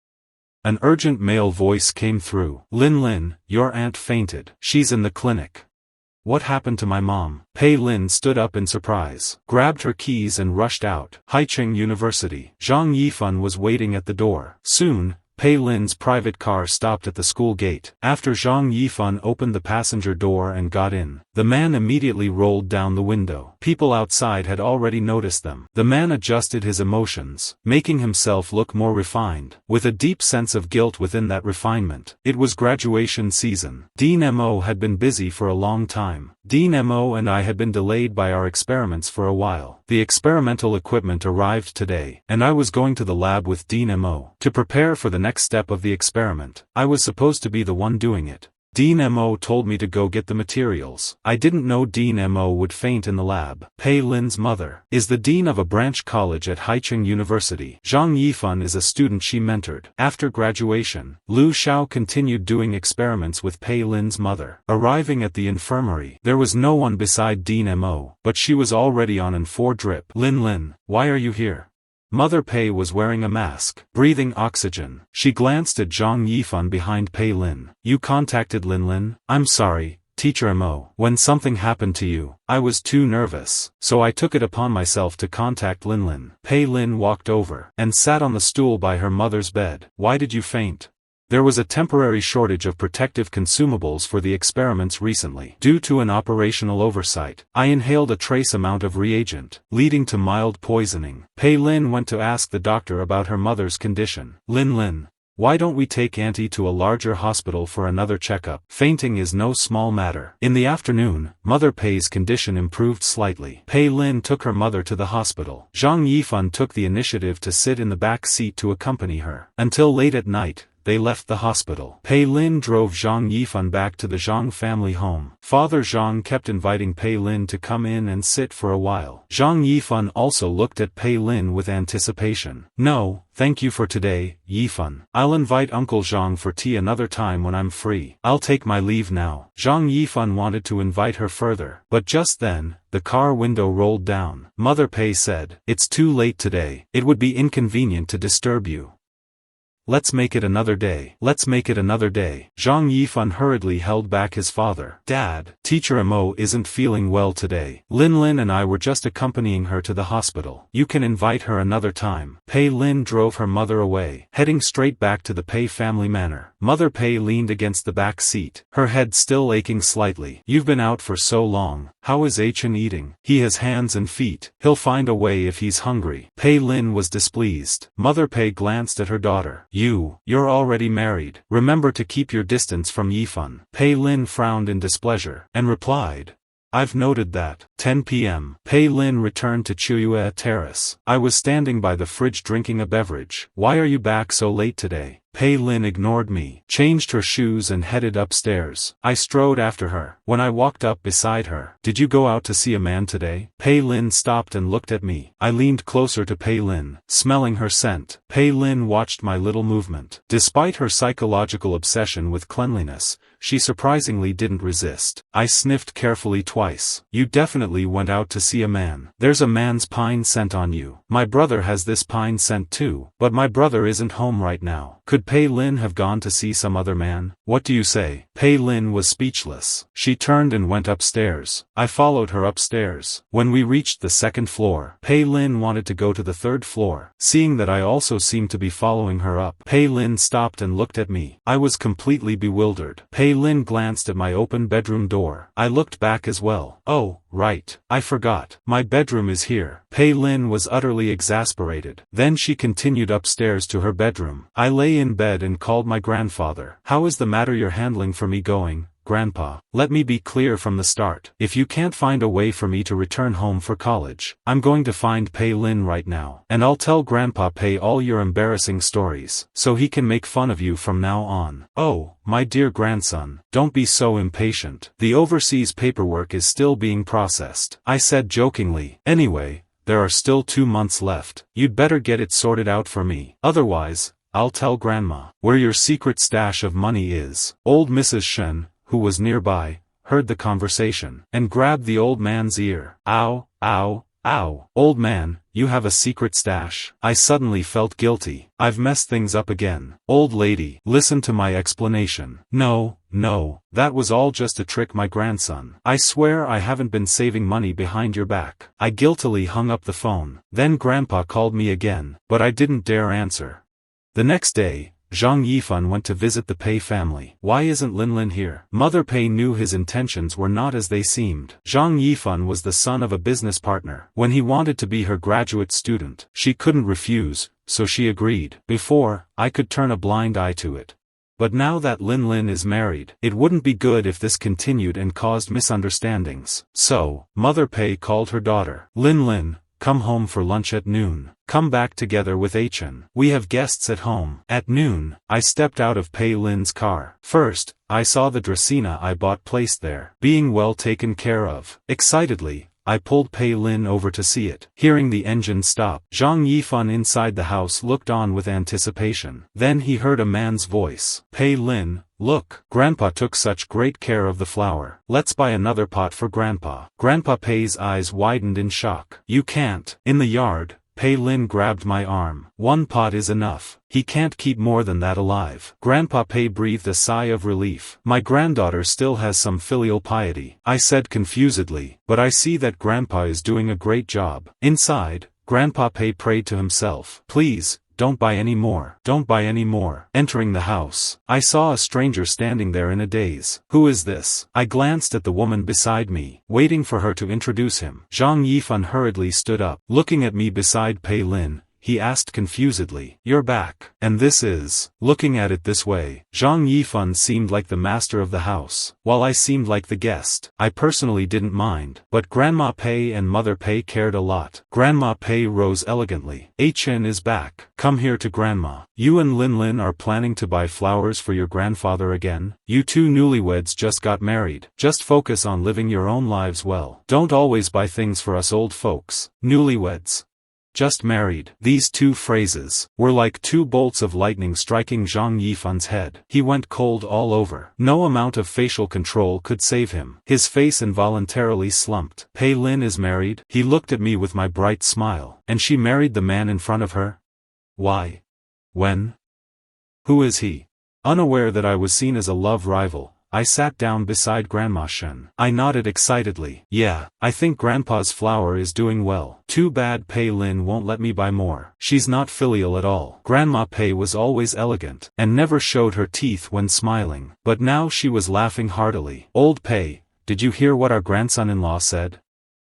An urgent male voice came through. Lin, your aunt fainted. She's in the clinic. What happened to my mom? Pei Lin stood up in surprise, grabbed her keys and rushed out. Haicheng University. Zhang Yifan was waiting at the door. Soon, Pei Lin's private car stopped at the school gate. After Zhang Yifan opened the passenger door and got in, the man immediately rolled down the window. People outside had already noticed them. The man adjusted his emotions, making himself look more refined, with a deep sense of guilt within that refinement. It was graduation season. Dean Mo had been busy for a long time. Dean Mo and I had been delayed by our experiments for a while. The experimental equipment arrived today, and I was going to the lab with Dean Mo to prepare for the next step of the experiment. I was supposed to be the one doing it. Dean Mo told me to go get the materials. I didn't know Dean Mo would faint in the lab. Pei Lin's mother is the dean of a branch college at Haicheng University. Zhang Yifan is a student she mentored. After graduation, Lu Xiao continued doing experiments with Pei Lin's mother. Arriving at the infirmary, there was no one beside Dean Mo, but she was already on an 4 drip. Lin, why are you here? Mother Pei was wearing a mask, breathing oxygen. She glanced at Zhang Yifan behind Pei Lin. You contacted Lin? I'm sorry, Teacher Mo. When something happened to you, I was too nervous, so I took it upon myself to contact Lin. Pei Lin walked over, and sat on the stool by her mother's bed. Why did you faint? There was a temporary shortage of protective consumables for the experiments recently. Due to an operational oversight, I inhaled a trace amount of reagent, leading to mild poisoning. Pei Lin went to ask the doctor about her mother's condition. Lin, why don't we take Auntie to a larger hospital for another checkup? Fainting is no small matter. In the afternoon, Mother Pei's condition improved slightly. Pei Lin took her mother to the hospital. Zhang Yifan took the initiative to sit in the back seat to accompany her. Until late at night, they left the hospital. Pei Lin drove Zhang Yifan back to the Zhang family home. Father Zhang kept inviting Pei Lin to come in and sit for a while. Zhang Yifan also looked at Pei Lin with anticipation. No, thank you for today, Yifan. I'll invite Uncle Zhang for tea another time when I'm free. I'll take my leave now. Zhang Yifan wanted to invite her further, but just then, the car window rolled down. Mother Pei said, "It's too late today. It would be inconvenient to disturb you. Let's make it another day. Let's make it another day." Zhang Yifan hurriedly held back his father. Dad, Teacher Mo isn't feeling well today. Lin and I were just accompanying her to the hospital. You can invite her another time. Pei Lin drove her mother away, heading straight back to the Pei family manor. Mother Pei leaned against the back seat, her head still aching slightly. You've been out for so long. How is Chen eating? He has hands and feet. He'll find a way if he's hungry. Pei Lin was displeased. Mother Pei glanced at her daughter. You're already married. Remember to keep your distance from Yifan. Pei Lin frowned in displeasure, and replied, I've noted that. 10 p.m. Pei Lin returned to Chuyue Terrace. I was standing by the fridge drinking a beverage. Why are you back so late today? Pei Lin ignored me, changed her shoes and headed upstairs. I strode after her. When I walked up beside her, "Did you go out to see a man today?" Pei Lin stopped and looked at me. I leaned closer to Pei Lin, smelling her scent. Pei Lin watched my little movement. Despite her psychological obsession with cleanliness, she surprisingly didn't resist. I sniffed carefully twice. "You definitely went out to see a man. There's a man's pine scent on you. My brother has this pine scent too, but my brother isn't home right now. Could Pei Lin have gone to see some other man? What do you say?" Pei Lin was speechless. She turned and went upstairs. I followed her upstairs. When we reached the second floor, Pei Lin wanted to go to the third floor. Seeing that I also seemed to be following her up, Pei Lin stopped and looked at me. I was completely bewildered. Pei Lin glanced at my open bedroom door. I looked back as well. "Oh, right. I forgot. My bedroom is here." Pei Lin was utterly exasperated. Then she continued upstairs to her bedroom. I lay in bed and called my grandfather. "How is the matter you're handling for me going, Grandpa? Let me be clear from the start. If you can't find a way for me to return home for college, I'm going to find Pei Lin right now. And I'll tell Grandpa Pei all your embarrassing stories, so he can make fun of you from now on." "Oh, my dear grandson, don't be so impatient. The overseas paperwork is still being processed," I said jokingly. "Anyway, there are still 2 months left. You'd better get it sorted out for me. Otherwise, I'll tell Grandma where your secret stash of money is." Old Mrs. Shen, who was nearby, heard the conversation, and grabbed the old man's ear. "Ow, ow, ow. Old man, you have a secret stash." I suddenly felt guilty. "I've messed things up again. Old lady, listen to my explanation." No, that was all just a trick, my grandson. I swear I haven't been saving money behind your back." I guiltily hung up the phone. Then Grandpa called me again, but I didn't dare answer. The next day, Zhang Yifan went to visit the Pei family. "Why isn't Lin here?" Mother Pei knew his intentions were not as they seemed. Zhang Yifan was the son of a business partner. When he wanted to be her graduate student, she couldn't refuse, so she agreed. Before, I could turn a blind eye to it. But now that Lin is married, it wouldn't be good if this continued and caused misunderstandings. So, Mother Pei called her daughter. Lin, come home for lunch at noon. Come back together with Chen. We have guests at home." At noon, I stepped out of Pei Lin's car. First, I saw the Dracaena I bought placed there, being well taken care of. Excitedly, I pulled Pei Lin over to see it. Hearing the engine stop, Zhang Yifan inside the house looked on with anticipation. Then he heard a man's voice. "Pei Lin, look, Grandpa took such great care of the flower. Let's buy another pot for Grandpa." Grandpa Pei's eyes widened in shock. "You can't." In the yard, Pei Lin grabbed my arm. "1 pot is enough. He can't keep more than that alive." Grandpa Pei breathed a sigh of relief. "My granddaughter still has some filial piety," I said confusedly, "but I see that Grandpa is doing a great job." Inside, Grandpa Pei prayed to himself. "Please, don't buy any more. Don't buy any more." Entering the house, I saw a stranger standing there in a daze. "Who is this?" I glanced at the woman beside me, waiting for her to introduce him. Zhang Yifan hurriedly stood up. Looking at me beside Pei Lin, he asked confusedly, "You're back. And this is..." Looking at it this way, Zhang Yifan seemed like the master of the house, while I seemed like the guest. I personally didn't mind, but Grandma Pei and Mother Pei cared a lot. Grandma Pei rose elegantly. "Chen is back. Come here to Grandma. You and Lin are planning to buy flowers for your grandfather again? You two newlyweds just got married. Just focus on living your own lives well. Don't always buy things for us old folks. Newlyweds. Just married." These 2 phrases were like 2 bolts of lightning striking Zhang Yifan's head. He went cold all over. No amount of facial control could save him. His face involuntarily slumped. "Pei Lin is married?" He looked at me with my bright smile. "And she married the man in front of her? Why? When? Who is he?" Unaware that I was seen as a love rival, I sat down beside Grandma Shen. I nodded excitedly. "Yeah, I think Grandpa's flower is doing well. Too bad Pei Lin won't let me buy more. She's not filial at all." Grandma Pei was always elegant, and never showed her teeth when smiling. But now she was laughing heartily. "Old Pei, did you hear what our grandson-in-law said?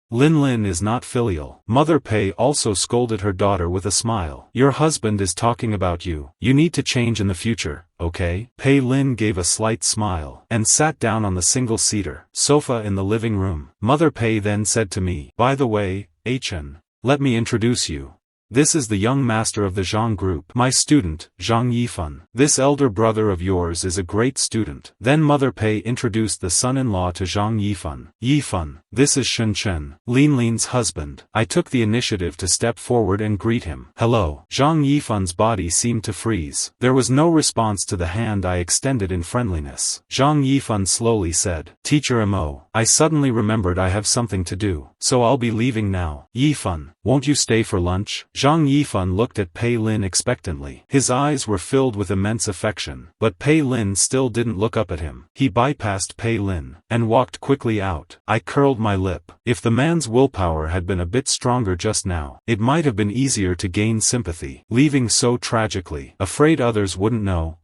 Lin is not filial." Mother Pei also scolded her daughter with a smile. "Your husband is talking about you. You need to change in the future, okay?" Pei Lin gave a slight smile, and sat down on the single-seater sofa in the living room. Mother Pei then said to me, "By the way, Chen, let me introduce you. This is the young master of the Zhang Group. My student, Zhang Yifan. This elder brother of yours is a great student. Then Mother Pei introduced the son-in-law to Zhang Yifan. Yifan, this is Shen Chen, Lin's husband. I took the initiative to step forward and greet him. Hello. Zhang Yifan's body seemed to freeze. There was no response to the hand I extended in friendliness. Zhang Yifan slowly said, Teacher Mo, I suddenly remembered I have something to do, so I'll be leaving now. Yifan, won't you stay for lunch? Zhang Yifan looked at Pei Lin expectantly. His eyes were filled with immense affection, but Pei Lin still didn't look up at him. He bypassed Pei Lin, and walked quickly out. I curled my lip. If the man's willpower had been a bit stronger just now, it might have been easier to gain sympathy. Leaving so tragically, afraid others wouldn't know,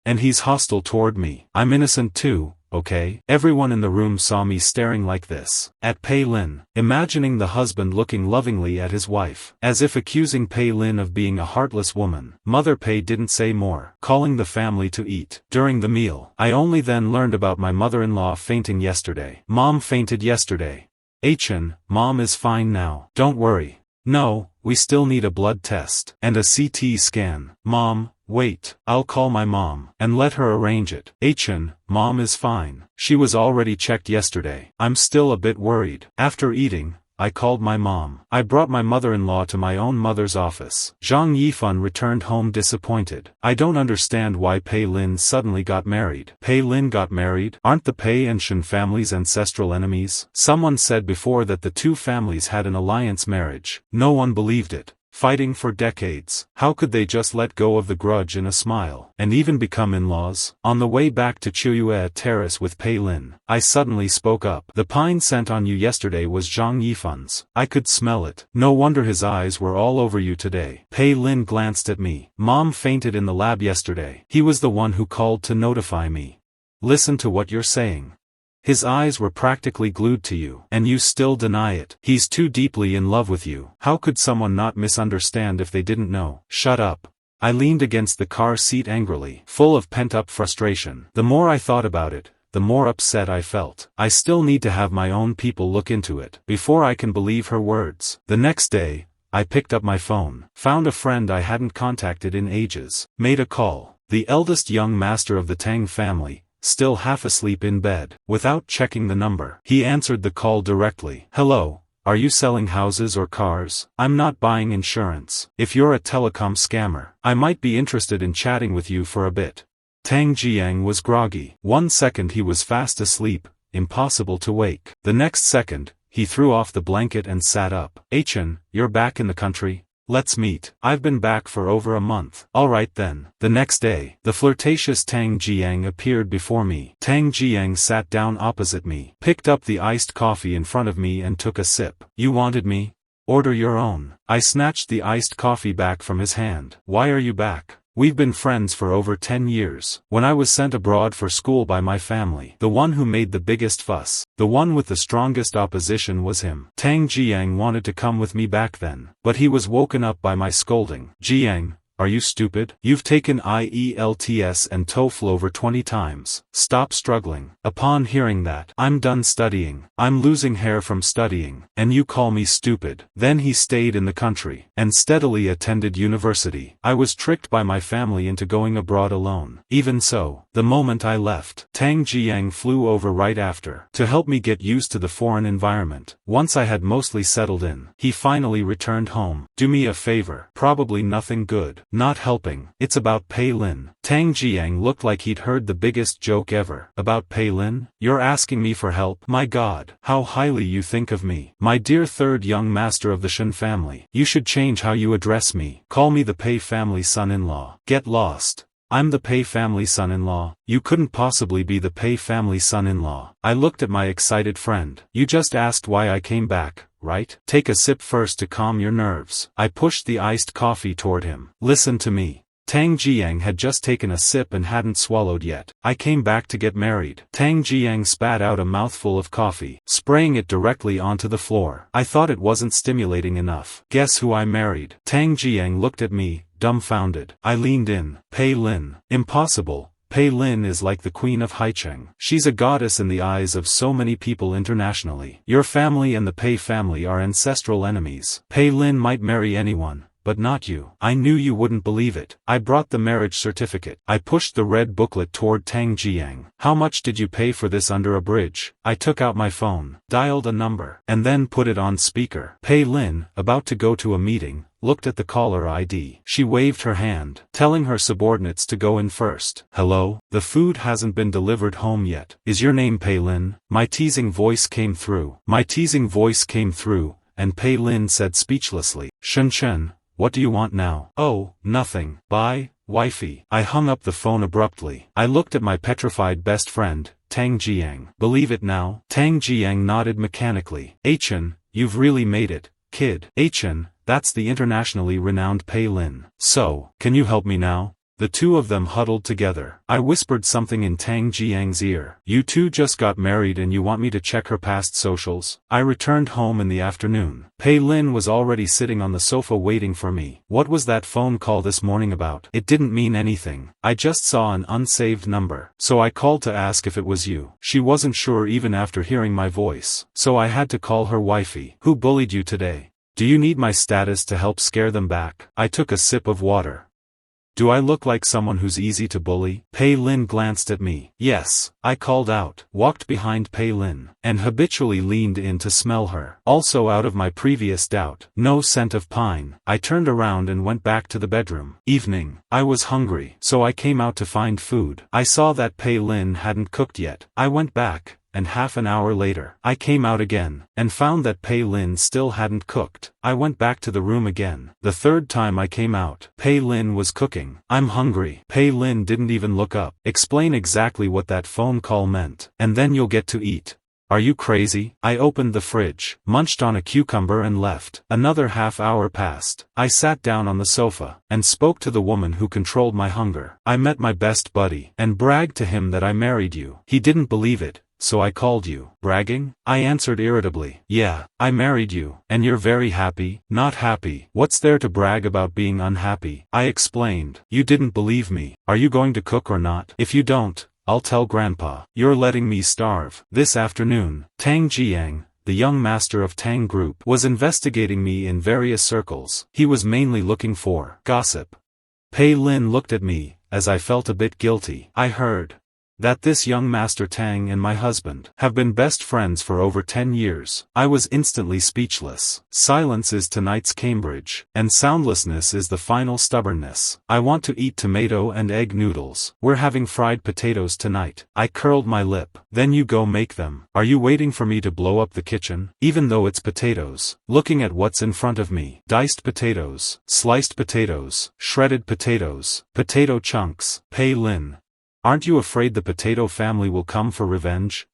and he's hostile toward me. I'm innocent too. Okay? Everyone in the room saw me staring like this at Pei Lin, imagining the husband looking lovingly at his wife, as if accusing Pei Lin of being a heartless woman. Mother Pei didn't say more, calling the family to eat. During the meal, I only then learned about my mother-in-law fainting yesterday. Mom fainted yesterday. Chen, Mom is fine now. Don't worry. No, we still need a blood test and a CT scan. Mom, wait, I'll call my mom and let her arrange it. Chen, Mom is fine. She was already checked yesterday. I'm still a bit worried. After eating, I called my mom. I brought my mother-in-law to my own mother's office. Zhang Yifan returned home disappointed. I don't understand why Pei Lin suddenly got married. Pei Lin got married? Aren't the Pei and Shen families ancestral enemies? Someone said before that the two families had an alliance marriage. No one believed it. Fighting for decades. How could they just let go of the grudge in a smile, and even become in-laws? On the way back to Chiyue Terrace with Pei Lin, I suddenly spoke up. The pine scent on you yesterday was Zhang Yifan's. I could smell it. No wonder his eyes were all over you today. Pei Lin glanced at me. Mom fainted in the lab yesterday. He was the one who called to notify me. Listen to what you're saying. His eyes were practically glued to you, and you still deny it. He's too deeply in love with you. How could someone not misunderstand if they didn't know? Shut up. I leaned against the car seat angrily, full of pent-up frustration. The more I thought about it, the more upset I felt. I still need to have my own people look into it, before I can believe her words. The next day, I picked up my phone, found a friend I hadn't contacted in ages, made a call. The eldest young master of the Tang family, still half asleep in bed. Without checking the number, he answered the call directly. Hello, are you selling houses or cars? I'm not buying insurance. If you're a telecom scammer, I might be interested in chatting with you for a bit. Tang Jiang was groggy. 1 second he was fast asleep, impossible to wake. The next second, he threw off the blanket and sat up. Chen, you're back in the country? Let's meet. I've been back for over a month. Alright then. The next day, the flirtatious Tang Jiang appeared before me. Tang Jiang sat down opposite me, picked up the iced coffee in front of me and took a sip. You wanted me? Order your own. I snatched the iced coffee back from his hand. Why are you back? We've been friends for over 10 years. When I was sent abroad for school by my family, the one who made the biggest fuss, the one with the strongest opposition was him. Tang Jiang wanted to come with me back then, but he was woken up by my scolding. Jiang, are you stupid? You've taken IELTS and TOEFL over 20 times. Stop struggling. Upon hearing that, I'm done studying. I'm losing hair from studying, and you call me stupid. Then he stayed in the country, and steadily attended university. I was tricked by my family into going abroad alone. Even so, the moment I left, Tang Jiang flew over right after, to help me get used to the foreign environment. Once I had mostly settled in, he finally returned home. Do me a favor. Probably nothing good. Not helping. It's about Pei Lin. Tang Jiang looked like he'd heard the biggest joke ever. About Pei Lin? You're asking me for help? My God, how highly you think of me. My dear third young master of the Shen family. You should change how you address me. Call me the Pei family son-in-law. Get lost. I'm the Pei family son-in-law. You couldn't possibly be the Pei family son-in-law. I looked at my excited friend. You just asked why I came back, right? Take a sip first to calm your nerves. I pushed the iced coffee toward him. Listen to me. Tang Jiang had just taken a sip and hadn't swallowed yet. I came back to get married. Tang Jiang spat out a mouthful of coffee, spraying it directly onto the floor. I thought it wasn't stimulating enough. Guess who I married? Tang Jiang looked at me, dumbfounded. I leaned in. Pei Lin. Impossible. Pei Lin is like the queen of Haicheng. She's a goddess in the eyes of so many people internationally. Your family and the Pei family are ancestral enemies. Pei Lin might marry anyone, but not you. I knew you wouldn't believe it. I brought the marriage certificate. I pushed the red booklet toward Tang Jiang. How much did you pay for this under a bridge? I took out my phone, dialed a number, and then put it on speaker. Pei Lin, about to go to a meeting, looked at the caller ID. She waved her hand, telling her subordinates to go in first. Hello? The food hasn't been delivered home yet. Is your name Pei Lin? My teasing voice came through. And Pei Lin said speechlessly, Shen Chen, what do you want now? Oh, nothing. Bye, wifey. I hung up the phone abruptly. I looked at my petrified best friend, Tang Jiang. Believe it now? Tang Jiang nodded mechanically. Chen, you've really made it, kid. Chen, that's the internationally renowned Pei Lin. So, can you help me now? The two of them huddled together. I whispered something in Tang Jiang's ear. You two just got married and you want me to check her past socials? I returned home in the afternoon. Pei Lin was already sitting on the sofa waiting for me. What was that phone call this morning about? It didn't mean anything. I just saw an unsaved number. So I called to ask if it was you. She wasn't sure even after hearing my voice. So I had to call her wifey. Who bullied you today? Do you need my status to help scare them back? I took a sip of water. Do I look like someone who's easy to bully? Pei Lin glanced at me. Yes, I called out, walked behind Pei Lin, and habitually leaned in to smell her. Also out of my previous doubt, no scent of pine. I turned around and went back to the bedroom. Evening. I was hungry, so I came out to find food. I saw that Pei Lin hadn't cooked yet. I went back. And half an hour later, I came out again, and found that Pei Lin still hadn't cooked. I went back to the room again. The third time I came out, Pei Lin was cooking. I'm hungry. Pei Lin didn't even look up. Explain exactly what that phone call meant, and then you'll get to eat. Are you crazy? I opened the fridge, munched on a cucumber and left. Another half hour passed. I sat down on the sofa, and spoke to the woman who controlled my hunger. I met my best buddy, and bragged to him that I married you. He didn't believe it. So I called you. Bragging? I answered irritably. Yeah, I married you. And you're very happy? Not happy. What's there to brag about being unhappy? I explained. You didn't believe me. Are you going to cook or not? If you don't, I'll tell Grandpa. You're letting me starve. This afternoon, Tang Jiang, the young master of Tang Group, was investigating me in various circles. He was mainly looking for gossip. Pei Lin looked at me, as I felt a bit guilty. I heard that this young Master Tang and my husband have been best friends for over 10 years. I was instantly speechless. Silence is tonight's Cambridge, and soundlessness is the final stubbornness. I want to eat tomato and egg noodles. We're having fried potatoes tonight. I curled my lip. Then you go make them. Are you waiting for me to blow up the kitchen? Even though it's potatoes. Looking at what's in front of me. Diced potatoes, sliced potatoes, shredded potatoes, potato chunks. Pei Lin. Aren't you afraid the potato family will come for revenge?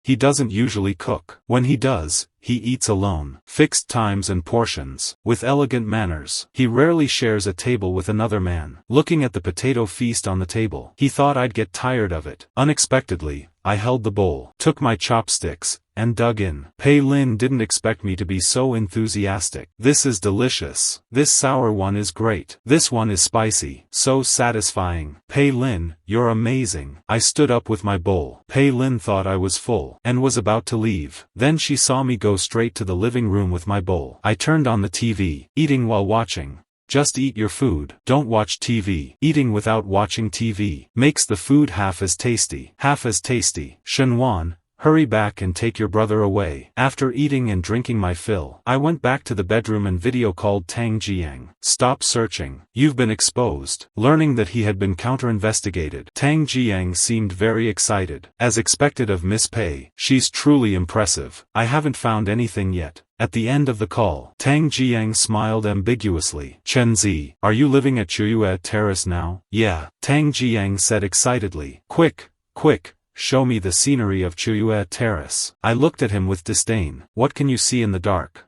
He doesn't usually cook. When he does, he eats alone. Fixed times and portions. With elegant manners. He rarely shares a table with another man. Looking at the potato feast on the table, he thought I'd get tired of it. Unexpectedly, I held the bowl, took my chopsticks, and dug in. Pei Lin didn't expect me to be so enthusiastic. This is delicious. This sour one is great. This one is spicy. So satisfying. Pei Lin, you're amazing. I stood up with my bowl. Pei Lin thought I was full, and was about to leave. Then she saw me go straight to the living room with my bowl. I turned on the TV, eating while watching. Just eat your food. Don't watch TV. Eating without watching TV makes the food half as tasty. Half as tasty. Shen Wan, hurry back and take your brother away. After eating and drinking my fill, I went back to the bedroom and video called Tang Jiang. Stop searching. You've been exposed. Learning that he had been counter-investigated. Tang Jiang seemed very excited. As expected of Miss Pei, she's truly impressive. I haven't found anything yet. At the end of the call, Tang Jiang smiled ambiguously. Chen Zi, are you living at Chuyue Terrace now? Yeah, Tang Jiang said excitedly. Quick, quick, show me the scenery of Chuyue Terrace. I looked at him with disdain. What can you see in the dark?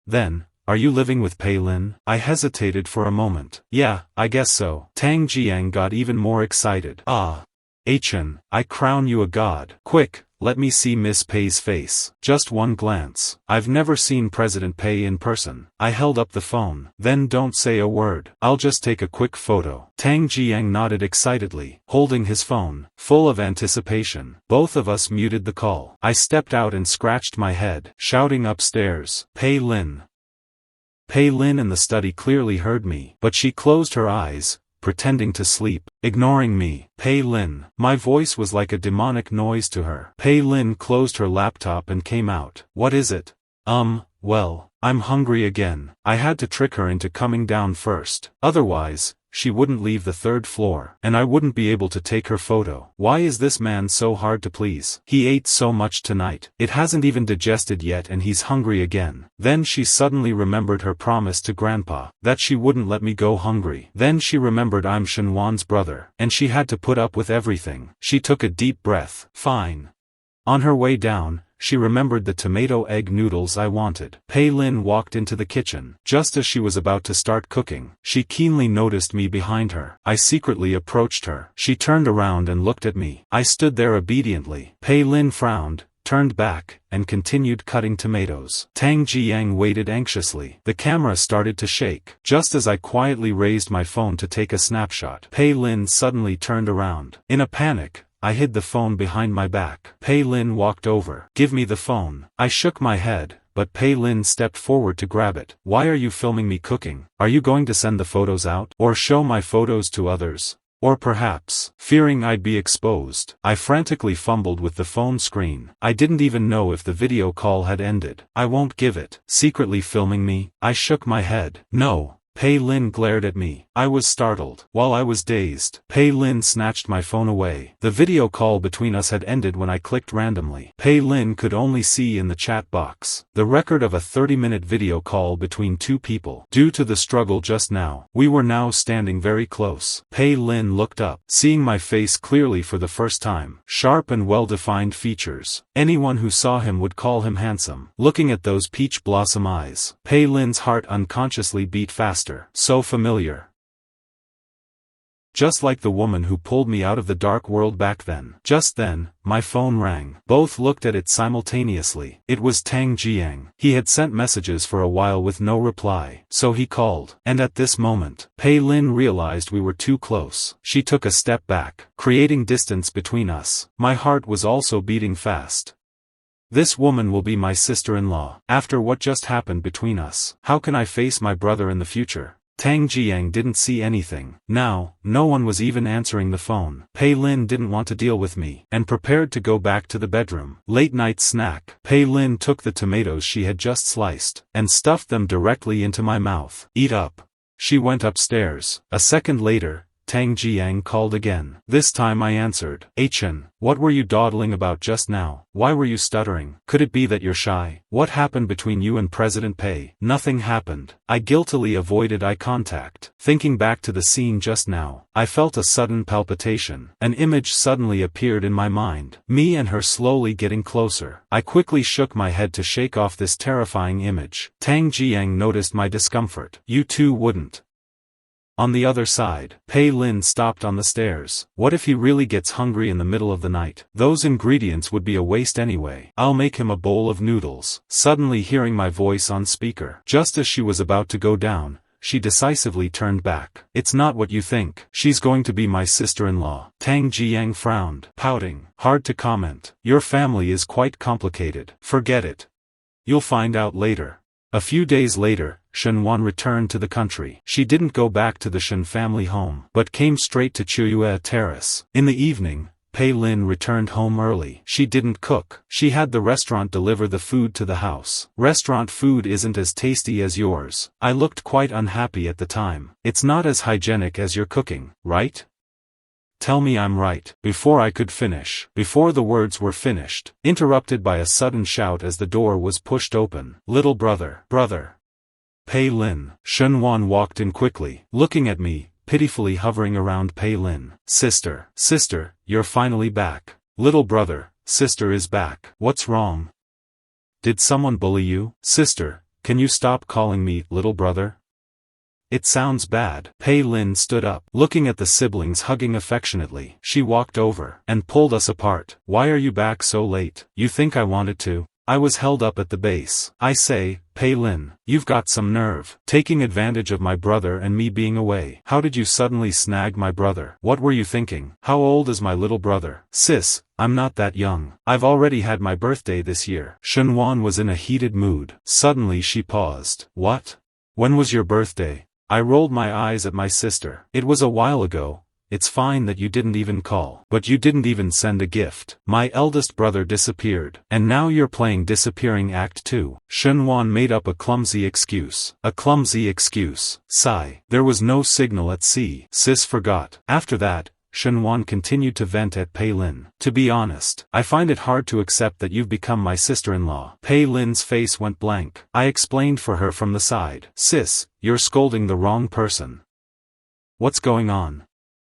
Then, are you living with Pei Lin? I hesitated for a moment. Yeah, I guess so. Tang Jiang got even more excited. Ah. Chen, I crown you a god. Quick, let me see Miss Pei's face. Just one glance. I've never seen President Pei in person. I held up the phone. Then don't say a word. I'll just take a quick photo. Tang Jiang nodded excitedly, holding his phone, full of anticipation. Both of us muted the call. I stepped out and scratched my head, shouting upstairs, Pei Lin. Pei Lin in the study clearly heard me, but she closed her eyes, pretending to sleep, ignoring me. Pei Lin. My voice was like a demonic noise to her. Pei Lin closed her laptop and came out. What is it? Well, I'm hungry again. I had to trick her into coming down first. Otherwise, she wouldn't leave the third floor, and I wouldn't be able to take her photo. Why is this man so hard to please? He ate so much tonight. It hasn't even digested yet and he's hungry again. Then she suddenly remembered her promise to Grandpa, that she wouldn't let me go hungry. Then she remembered I'm Shen Wan's brother, and she had to put up with everything. She took a deep breath. Fine. On her way down, she remembered the tomato egg noodles I wanted. Pei Lin walked into the kitchen. Just as she was about to start cooking, she keenly noticed me behind her. I secretly approached her. She turned around and looked at me. I stood there obediently. Pei Lin frowned, turned back, and continued cutting tomatoes. Tang Jiang waited anxiously. The camera started to shake. Just as I quietly raised my phone to take a snapshot, Pei Lin suddenly turned around. In a panic, I hid the phone behind my back. Pei Lin walked over. Give me the phone. I shook my head, but Pei Lin stepped forward to grab it. Why are you filming me cooking? Are you going to send the photos out? Or show my photos to others? Or perhaps, fearing I'd be exposed, I frantically fumbled with the phone screen. I didn't even know if the video call had ended. I won't give it. Secretly filming me? I shook my head. No. Pei Lin glared at me. I was startled. While I was dazed, Pei Lin snatched my phone away. The video call between us had ended when I clicked randomly. Pei Lin could only see in the chat box the record of a 30-minute video call between two people. Due to the struggle just now, we were now standing very close. Pei Lin looked up, seeing my face clearly for the first time. Sharp and well-defined features. Anyone who saw him would call him handsome. Looking at those peach blossom eyes, Pei Lin's heart unconsciously beat fast. So familiar. Just like the woman who pulled me out of the dark world back then. Just then, my phone rang. Both looked at it simultaneously. It was Tang Jiang. He had sent messages for a while with no reply, so he called. And at this moment, Pei Lin realized we were too close. She took a step back, creating distance between us. My heart was also beating fast. This woman will be my sister-in-law. After what just happened between us, how can I face my brother in the future? Tang Jiang didn't see anything. Now, no one was even answering the phone. Pei Lin didn't want to deal with me, and prepared to go back to the bedroom. Late-night snack. Pei Lin took the tomatoes she had just sliced, and stuffed them directly into my mouth. Eat up. She went upstairs. A second later, Tang Jiang called again. This time I answered. Chen, what were you dawdling about just now? Why were you stuttering? Could it be that you're shy? What happened between you and President Pei? Nothing happened. I guiltily avoided eye contact. Thinking back to the scene just now, I felt a sudden palpitation. An image suddenly appeared in my mind. Me and her slowly getting closer. I quickly shook my head to shake off this terrifying image. Tang Jiang noticed my discomfort. You too wouldn't. On the other side, Pei Lin stopped on the stairs. What if he really gets hungry in the middle of the night? Those ingredients would be a waste anyway. I'll make him a bowl of noodles. Suddenly hearing my voice on speaker. Just as she was about to go down, she decisively turned back. It's not what you think. She's going to be my sister-in-law. Tang Jiang frowned, pouting. Hard to comment. Your family is quite complicated. Forget it. You'll find out later. A few days later, Shen Wan returned to the country. She didn't go back to the Shen family home, but came straight to Chuyue Terrace. In the evening, Pei Lin returned home early. She didn't cook. She had the restaurant deliver the food to the house. Restaurant food isn't as tasty as yours. I looked quite unhappy at the time. It's not as hygienic as your cooking, right? Tell me I'm right. Before I could finish. Before the words were finished, interrupted by a sudden shout as the door was pushed open. Little brother. Brother. Pei Lin. Shen Wan walked in quickly, looking at me, pitifully hovering around Pei Lin. Sister. Sister, you're finally back. Little brother. Sister is back. What's wrong? Did someone bully you? Sister, can you stop calling me little brother? It sounds bad. Pei Lin stood up, looking at the siblings hugging affectionately. She walked over, and pulled us apart. Why are you back so late? You think I wanted to? I was held up at the base. I say, Pei Lin, you've got some nerve. Taking advantage of my brother and me being away. How did you suddenly snag my brother? What were you thinking? How old is my little brother? Sis, I'm not that young. I've already had my birthday this year. Shen Wan was in a heated mood. Suddenly she paused. What? When was your birthday? I rolled my eyes at my sister. It was a while ago. It's fine that you didn't even call. But you didn't even send a gift. My eldest brother disappeared. And now you're playing disappearing act 2. Shen Chen made up a clumsy excuse. A clumsy excuse. Sigh. There was no signal at sea. Sis forgot. After that, Shen Chen continued to vent at Pei Lin. To be honest, I find it hard to accept that you've become my sister-in-law. Pei Lin's face went blank. I explained for her from the side. Sis, you're scolding the wrong person. What's going on?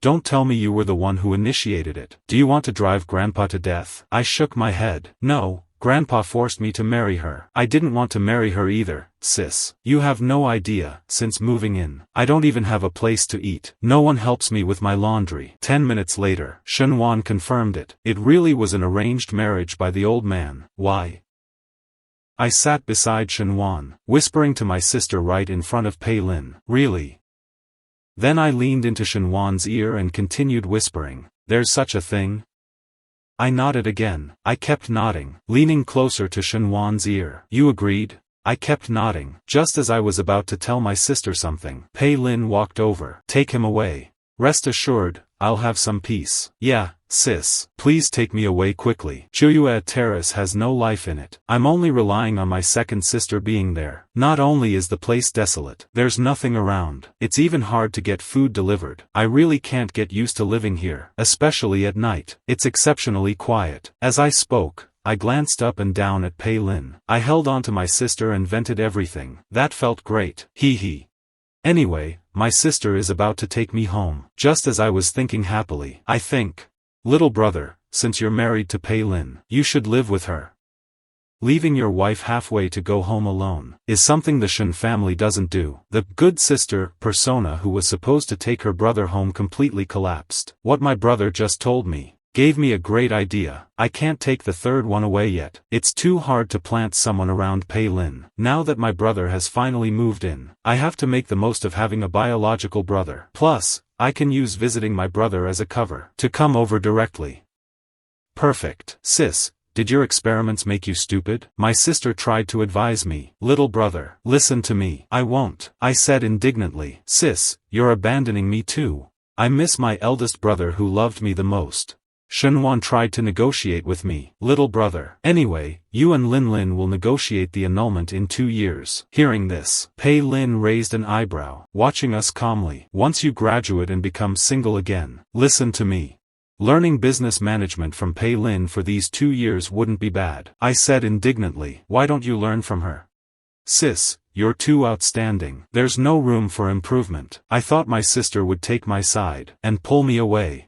Don't tell me you were the one who initiated it. Do you want to drive Grandpa to death? I shook my head. No, Grandpa forced me to marry her. I didn't want to marry her either, sis. You have no idea. Since moving in, I don't even have a place to eat. No one helps me with my laundry. 10 minutes later, Shen Chen confirmed it. It really was an arranged marriage by the old man. Why? I sat beside Shen Chen, whispering to my sister right in front of Pei Lin. Really? Then I leaned into Shen Wan's ear and continued whispering, "There's such a thing?" I nodded again. I kept nodding, leaning closer to Shen Wan's ear. You agreed? I kept nodding. Just as I was about to tell my sister something, Pei Lin walked over. Take him away. Rest assured, I'll have some peace. Yeah, sis. Please take me away quickly. Chuya Terrace has no life in it. I'm only relying on my second sister being there. Not only is the place desolate, there's nothing around. It's even hard to get food delivered. I really can't get used to living here, especially at night. It's exceptionally quiet. As I spoke, I glanced up and down at Pei Lin. I held on to my sister and vented everything. That felt great. Hee hee. Anyway, my sister is about to take me home. Just as I was thinking happily, I think, little brother, since you're married to Pei Lin, you should live with her. Leaving your wife halfway to go home alone is something the Shen family doesn't do. The good sister persona who was supposed to take her brother home completely collapsed. What my brother just told me gave me a great idea. I can't take the third one away yet. It's too hard to plant someone around Pei Lin. Now that my brother has finally moved in, I have to make the most of having a biological brother. Plus, I can use visiting my brother as a cover to come over directly. Perfect. Sis, did your experiments make you stupid? My sister tried to advise me. Little brother, listen to me. I won't, I said indignantly. Sis, you're abandoning me too. I miss my eldest brother who loved me the most. Shen Chen tried to negotiate with me. Little brother. Anyway, you and Lin Lin will negotiate the annulment in 2 years. Hearing this, Pei Lin raised an eyebrow, watching us calmly. Once you graduate and become single again, listen to me. Learning business management from Pei Lin for these 2 years wouldn't be bad. I said indignantly. Why don't you learn from her? Sis, you're too outstanding. There's no room for improvement. I thought my sister would take my side and pull me away.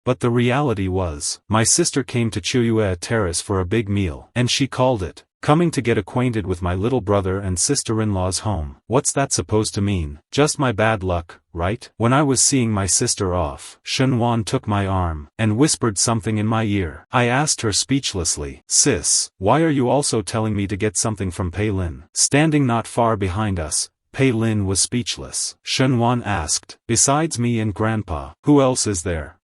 But the reality was, my sister came to Chuya Terrace for a big meal, and she called it coming to get acquainted with my little brother and sister-in-law's home. What's that supposed to mean? Just my bad luck, right? When I was seeing my sister off, Shen Chen took my arm and whispered something in my ear. I asked her speechlessly, "Sis, why are you also telling me to get something from Pei Lin?" Standing not far behind us, Pei Lin was speechless. Shen Chen asked, "Besides me and Grandpa, who else is there?"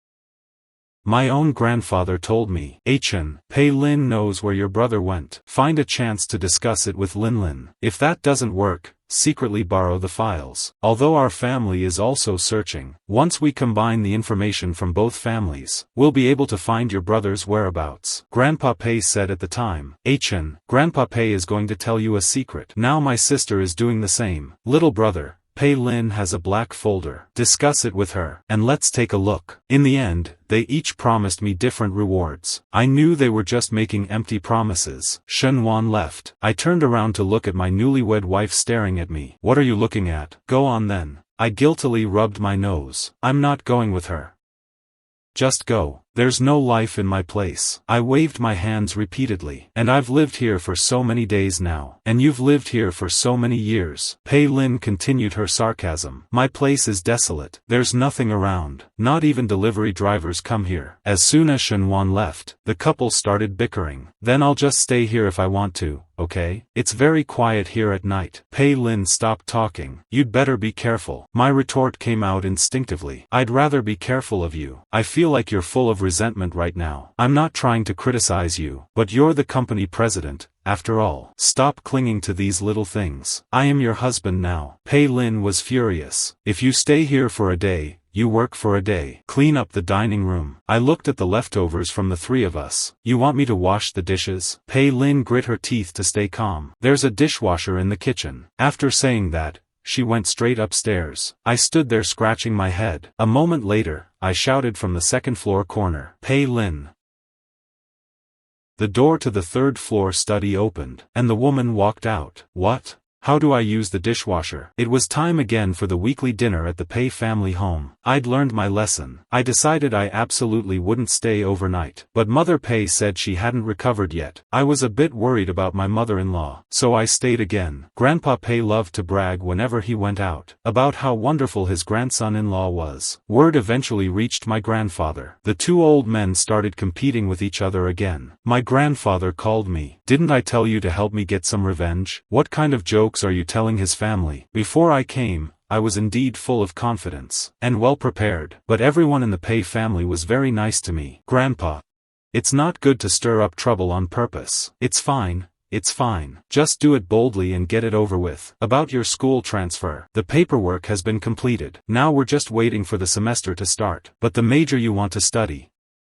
My own grandfather told me. Chen, Pei Lin knows where your brother went. Find a chance to discuss it with Lin Lin. If that doesn't work, secretly borrow the files. Although our family is also searching, once we combine the information from both families, we'll be able to find your brother's whereabouts. Grandpa Pei said at the time. Chen, Grandpa Pei is going to tell you a secret. Now my sister is doing the same. Little brother, Pei Lin has a black folder. Discuss it with her, and let's take a look. In the end, they each promised me different rewards. I knew they were just making empty promises. Shen Chen left. I turned around to look at my newlywed wife staring at me. What are you looking at? Go on then. I guiltily rubbed my nose. I'm not going with her. Just go. There's no life in my place. I waved my hands repeatedly. And I've lived here for so many days now. And you've lived here for so many years. Pei Lin continued her sarcasm. My place is desolate. There's nothing around. Not even delivery drivers come here. As soon as Shen Chen left, the couple started bickering. Then I'll just stay here if I want to, okay? It's very quiet here at night. Pei Lin stopped talking. You'd better be careful. My retort came out instinctively. I'd rather be careful of you. I feel like you're full of resentment right now. I'm not trying to criticize you, but you're the company president, after all. Stop clinging to these little things. I am your husband now. Pei Lin was furious. If you stay here for a day, you work for a day. Clean up the dining room. I looked at the leftovers from the three of us. You want me to wash the dishes? Pei Lin grit her teeth to stay calm. There's a dishwasher in the kitchen. After saying that, she went straight upstairs. I stood there scratching my head. A moment later, I shouted from the second-floor corner, Pei Lin. The door to the third-floor study opened, and the woman walked out. What? How do I use the dishwasher? It was time again for the weekly dinner at the Pei family home. I'd learned my lesson. I decided I absolutely wouldn't stay overnight. But Mother Pei said she hadn't recovered yet. I was a bit worried about my mother-in-law, so I stayed again. Grandpa Pei loved to brag whenever he went out about how wonderful his grandson-in-law was. Word eventually reached my grandfather. The two old men started competing with each other again. My grandfather called me. Didn't I tell you to help me get some revenge? What kind of jokes are you telling his family? Before I came, I was indeed full of confidence and well prepared, but everyone in the Pei family was very nice to me. Grandpa, it's not good to stir up trouble on purpose. It's fine. It's fine. Just do it boldly and get it over with. About your school transfer. The paperwork has been completed. Now we're just waiting for the semester to start. But the major you want to study.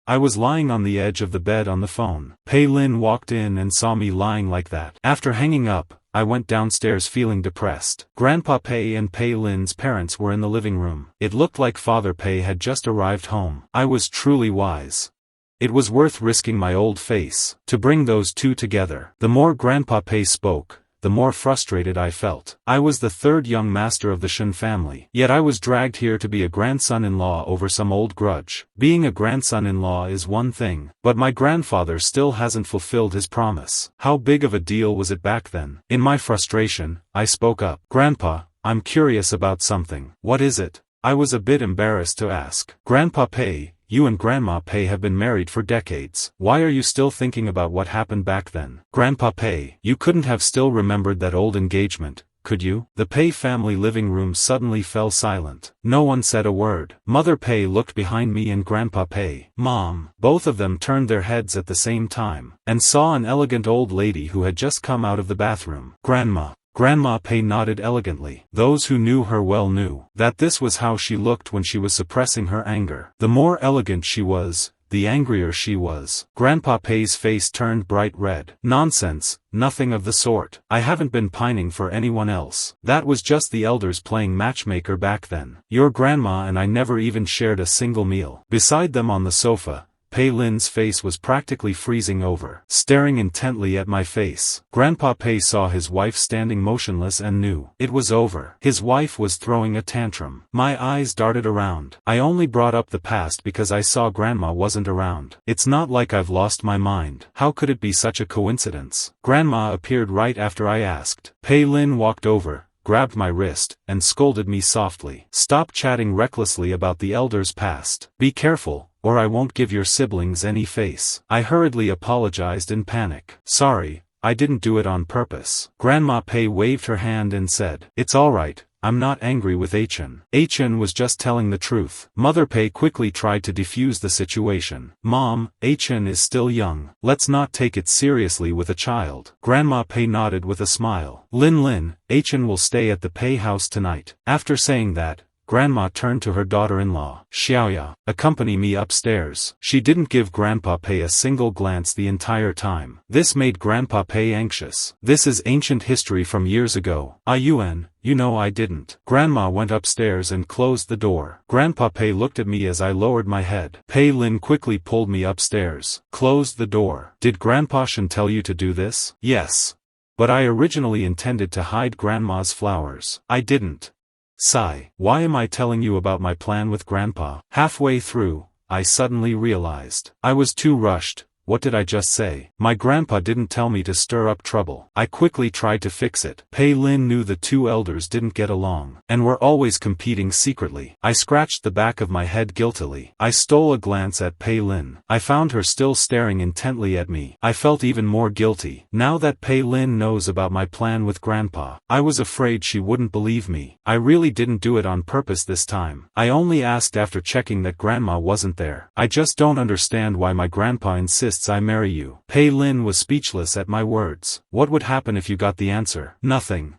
I was lying on the edge of the bed on the phone. Pei Lin walked in and saw me lying like that. After hanging up, I went downstairs feeling depressed. Grandpa Pei and Pei Lin's parents were in the living room. It looked like Father Pei had just arrived home. I was truly wise. It was worth risking my old face to bring those two together. The more Grandpa Pei spoke, the more frustrated I felt. I was the third young master of the Shen family, yet I was dragged here to be a grandson-in-law over some old grudge. Being a grandson-in-law is one thing, but my grandfather still hasn't fulfilled his promise. How big of a deal was it back then? In my frustration, I spoke up. Grandpa, I'm curious about something. What is it? I was a bit embarrassed to ask. Grandpa Pei, you and Grandma Pei have been married for decades. Why are you still thinking about what happened back then? Grandpa Pei, you couldn't have still remembered that old engagement, could you? The Pei family living room suddenly fell silent. No one said a word. Mother Pei looked behind me and Grandpa Pei. Mom. Both of them turned their heads at the same time, and saw an elegant old lady who had just come out of the bathroom. Grandma. Grandma Pei nodded elegantly. Those who knew her well knew that this was how she looked when she was suppressing her anger. The more elegant she was, the angrier she was. Grandpa Pei's face turned bright red. Nonsense, nothing of the sort. I haven't been pining for anyone else. That was just the elders playing matchmaker back then. Your grandma and I never even shared a single meal. Beside them on the sofa, Pei Lin's face was practically freezing over, staring intently at my face. Grandpa Pei saw his wife standing motionless and knew it was over. His wife was throwing a tantrum. My eyes darted around. I only brought up the past because I saw Grandma wasn't around. It's not like I've lost my mind. How could it be such a coincidence? Grandma appeared right after I asked. Pei Lin walked over, grabbed my wrist, and scolded me softly. Stop chatting recklessly about the elders' past. Be careful, or I won't give your siblings any face. I hurriedly apologized in panic. Sorry, I didn't do it on purpose. Grandma Pei waved her hand and said, it's alright, I'm not angry with Chen. Chen was just telling the truth. Mother Pei quickly tried to defuse the situation. Mom, Chen is still young. Let's not take it seriously with a child. Grandma Pei nodded with a smile. Lin, Chen will stay at the Pei house tonight. After saying that, Grandma turned to her daughter-in-law. Xiaoya, accompany me upstairs. She didn't give Grandpa Pei a single glance the entire time. This made Grandpa Pei anxious. This is ancient history from years ago. Yuan, you know I didn't. Grandma went upstairs and closed the door. Grandpa Pei looked at me as I lowered my head. Pei Lin quickly pulled me upstairs, closed the door. Did Grandpa Shen tell you to do this? Yes. But I originally intended to hide Grandma's flowers. I didn't. Sigh. Why am I telling you about my plan with Grandpa? Halfway through, I suddenly realized I was too rushed, what did I just say? My grandpa didn't tell me to stir up trouble. I quickly tried to fix it. Pei Lin knew the two elders didn't get along, and were always competing secretly. I scratched the back of my head guiltily. I stole a glance at Pei Lin. I found her still staring intently at me. I felt even more guilty. Now that Pei Lin knows about my plan with Grandpa, I was afraid she wouldn't believe me. I really didn't do it on purpose this time. I only asked after checking that Grandma wasn't there. I just don't understand why my grandpa insists I marry you. Pei Lin was speechless at my words. What would happen if you got the answer? Nothing.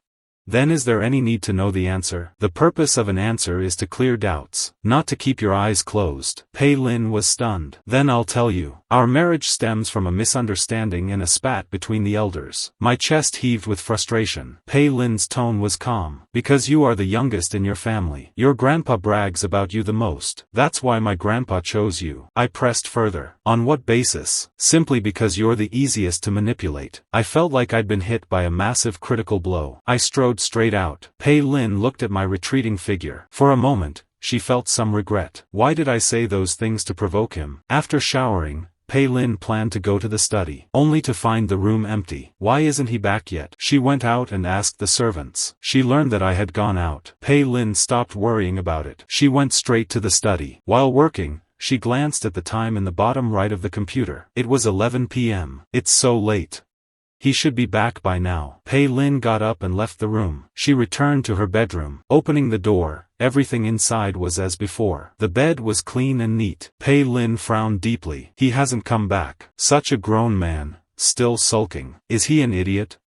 Then is there any need to know the answer? The purpose of an answer is to clear doubts, not to keep your eyes closed. Pei Lin was stunned. Then I'll tell you. Our marriage stems from a misunderstanding and a spat between the elders. My chest heaved with frustration. Pei Lin's tone was calm. Because you are the youngest in your family. Your grandpa brags about you the most. That's why my grandpa chose you. I pressed further. On what basis? Simply because you're the easiest to manipulate. I felt like I'd been hit by a massive critical blow. I strode straight out. Pei Lin looked at my retreating figure. For a moment, she felt some regret. Why did I say those things to provoke him? After showering, Pei Lin planned to go to the study, only to find the room empty. Why isn't he back yet? She went out and asked the servants. She learned that I had gone out. Pei Lin stopped worrying about it. She went straight to the study. While working, she glanced at the time in the bottom right of the computer. It was 11 p.m. It's so late. He should be back by now. Pei Lin got up and left the room. She returned to her bedroom. Opening the door, everything inside was as before. The bed was clean and neat. Pei Lin frowned deeply. He hasn't come back. Such a grown man, still sulking. Is he an idiot?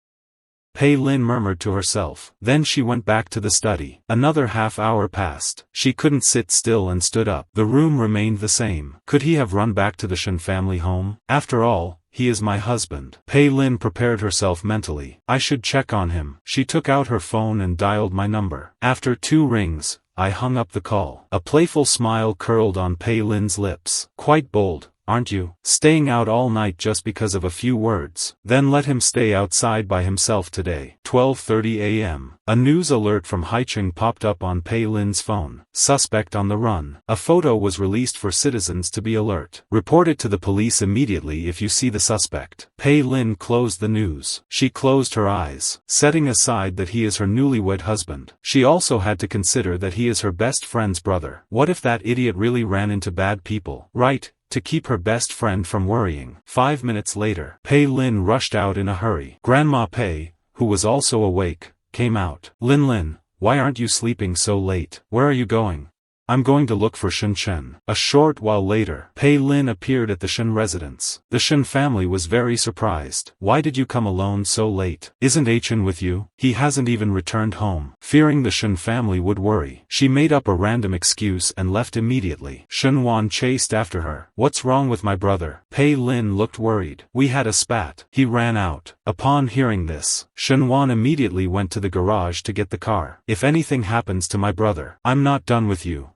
Pei Lin murmured to herself. Then she went back to the study. Another half-hour passed. She couldn't sit still and stood up. The room remained the same. Could he have run back to the Shen family home? After all, he is my husband. Pei Lin prepared herself mentally. I should check on him. She took out her phone and dialed my number. After 2 rings, I hung up the call. A playful smile curled on Pei Lin's lips. Quite bold, aren't you? Staying out all night just because of a few words. Then let him stay outside by himself today. 12:30 a.m. A news alert from Haicheng popped up on Pei Lin's phone. Suspect on the run. A photo was released for citizens to be alert. Report it to the police immediately if you see the suspect. Pei Lin closed the news. She closed her eyes, setting aside that he is her newlywed husband. She also had to consider that he is her best friend's brother. What if that idiot really ran into bad people? Right. To keep her best friend from worrying. 5 minutes later, Pei Lin rushed out in a hurry. Grandma Pei, who was also awake, came out. Lin, why aren't you sleeping so late? Where are you going? I'm going to look for Shen Chen. A short while later, Pei Lin appeared at the Shen residence. The Shen family was very surprised. Why did you come alone so late? Isn't Chen with you? He hasn't even returned home. Fearing the Shen family would worry, she made up a random excuse and left immediately. Shen Wan chased after her. What's wrong with my brother? Pei Lin looked worried. We had a spat. He ran out. Upon hearing this, Shen Wan immediately went to the garage to get the car. If anything happens to my brother, I'm not done with you.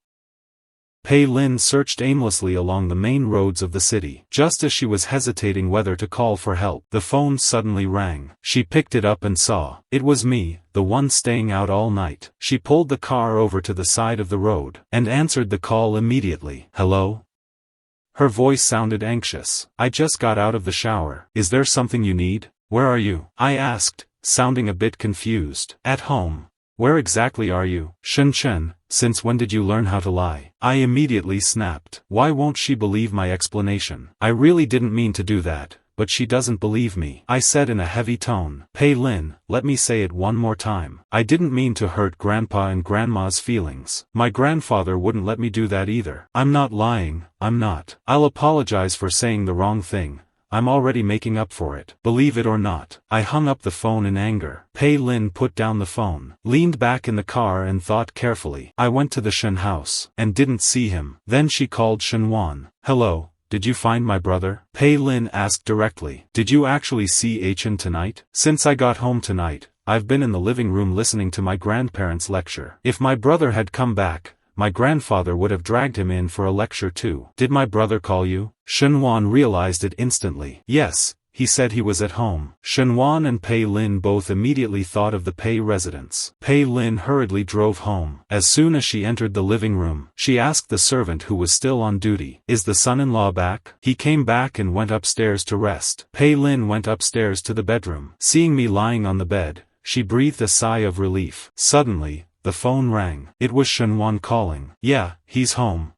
Pei Lin searched aimlessly along the main roads of the city. Just as she was hesitating whether to call for help, the phone suddenly rang. She picked it up and saw. It was me, the one staying out all night. She pulled the car over to the side of the road, and answered the call immediately. Hello? Her voice sounded anxious. I just got out of the shower. Is there something you need? Where are you? I asked, sounding a bit confused. At home. Where exactly are you? Shen Chen, since when did you learn how to lie? I immediately snapped. Why won't she believe my explanation? I really didn't mean to do that, but she doesn't believe me. I said in a heavy tone. Pei Lin, let me say it one more time. I didn't mean to hurt Grandpa and Grandma's feelings. My grandfather wouldn't let me do that either. I'm not lying, I'm not. I'll apologize for saying the wrong thing. I'm already making up for it. Believe it or not. I hung up the phone in anger. Pei Lin put down the phone, leaned back in the car and thought carefully. I went to the Shen house, and didn't see him. Then she called Shen Wan. Hello, did you find my brother? Pei Lin asked directly. Did you actually see Chen tonight? Since I got home tonight, I've been in the living room listening to my grandparents' lecture. If my brother had come back, my grandfather would have dragged him in for a lecture too. Did my brother call you? Shen Wan realized it instantly. Yes, he said he was at home. Shen Chen and Pei Lin both immediately thought of the Pei residence. Pei Lin hurriedly drove home. As soon as she entered the living room, she asked the servant who was still on duty, "Is the son-in-law back?" He came back and went upstairs to rest. Pei Lin went upstairs to the bedroom. Seeing me lying on the bed, she breathed a sigh of relief. Suddenly, the phone rang. It was Shen Chen calling. "Yeah, he's home.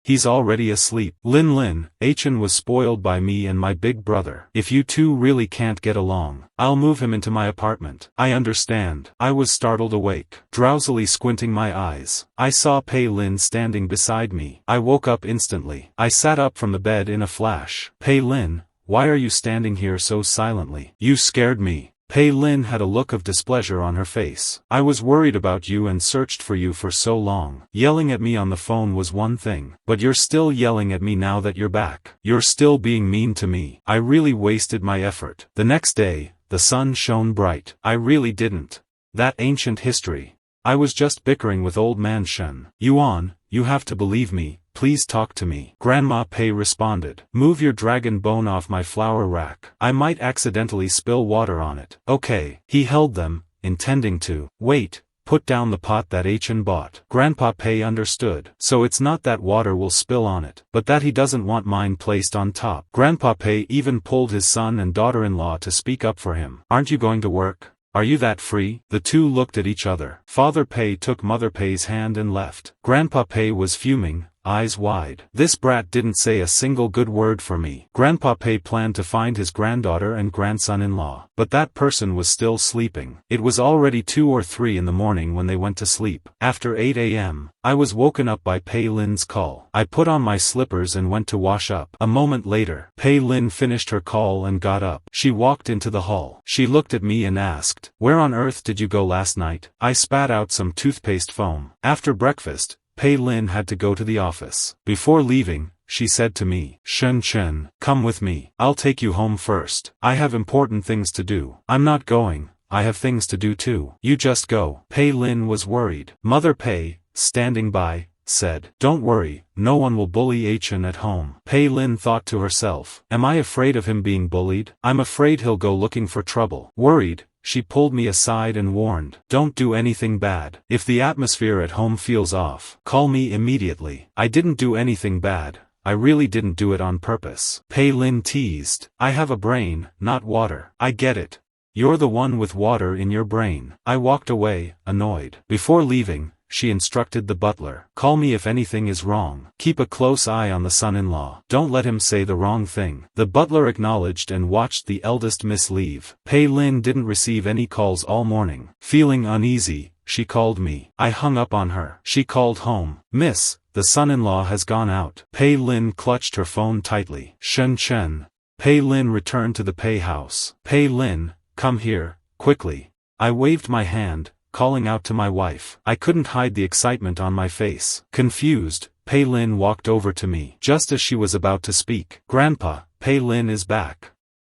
He's already asleep. Lin, Chen was spoiled by me and my big brother. If you two really can't get along, I'll move him into my apartment." "I understand." I was startled awake, drowsily squinting my eyes. I saw Pei Lin standing beside me. I woke up instantly. I sat up from the bed in a flash. "Pei Lin, why are you standing here so silently? You scared me." Pei Lin had a look of displeasure on her face. "I was worried about you and searched for you for so long. Yelling at me on the phone was one thing, but you're still yelling at me now that you're back. You're still being mean to me. I really wasted my effort." The next day, the sun shone bright. I really didn't. That ancient history. I was just bickering with old man Shen. "Yuan, you have to believe me. Please talk to me." Grandma Pei responded. "Move your dragon bone off my flower rack. I might accidentally spill water on it." "Okay." He held them, intending to. "Wait, put down the pot that Chen bought." Grandpa Pei understood. "So it's not that water will spill on it, but that he doesn't want mine placed on top." Grandpa Pei even pulled his son and daughter-in-law to speak up for him. "Aren't you going to work? Are you that free?" The two looked at each other. Father Pei took Mother Pei's hand and left. Grandpa Pei was fuming, eyes wide. This brat didn't say a single good word for me. Grandpa Pei planned to find his granddaughter and grandson-in-law, but that person was still sleeping. It was already 2 or 3 in the morning when they went to sleep. After 8 a.m., I was woken up by Pei Lin's call. I put on my slippers and went to wash up. A moment later, Pei Lin finished her call and got up. She walked into the hall. She looked at me and asked, "Where on earth did you go last night?" I spat out some toothpaste foam. After breakfast, Pei Lin had to go to the office. Before leaving, she said to me, "Shen Chen, come with me. I'll take you home first. I have important things to do." "I'm not going. I have things to do too." "You just go." Pei Lin was worried. Mother Pei, standing by, said, "Don't worry, no one will bully Chen at home." Pei Lin thought to herself, "Am I afraid of him being bullied? I'm afraid he'll go looking for trouble." Worried, she pulled me aside and warned, "Don't do anything bad. If the atmosphere at home feels off, call me immediately." I didn't do anything bad. I really didn't do it on purpose. Pei Lin teased, "I have a brain, not water." "I get it. You're the one with water in your brain." I walked away, annoyed. Before leaving, she instructed the butler, "Call me if anything is wrong. Keep a close eye on the son-in-law. Don't let him say the wrong thing." The butler acknowledged and watched the eldest miss leave. Pei Lin didn't receive any calls all morning. Feeling uneasy, she called me. I hung up on her. She called home. "Miss, the son-in-law has gone out." Pei Lin clutched her phone tightly. "Shen Chen." Pei Lin returned to the Pei house. "Pei Lin, come here, quickly." I waved my hand, calling out to my wife. I couldn't hide the excitement on my face. Confused, Pei Lin walked over to me. Just as she was about to speak, "Grandpa, Pei Lin is back.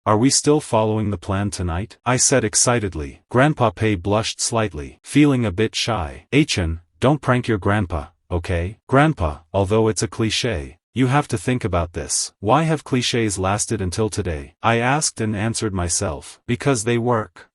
Are we still following the plan tonight?" I said excitedly. Grandpa Pei blushed slightly, feeling a bit shy. "Chen, don't prank your grandpa, okay?" "Grandpa, although it's a cliché, you have to think about this. Why have clichés lasted until today?" I asked and answered myself. "Because they work."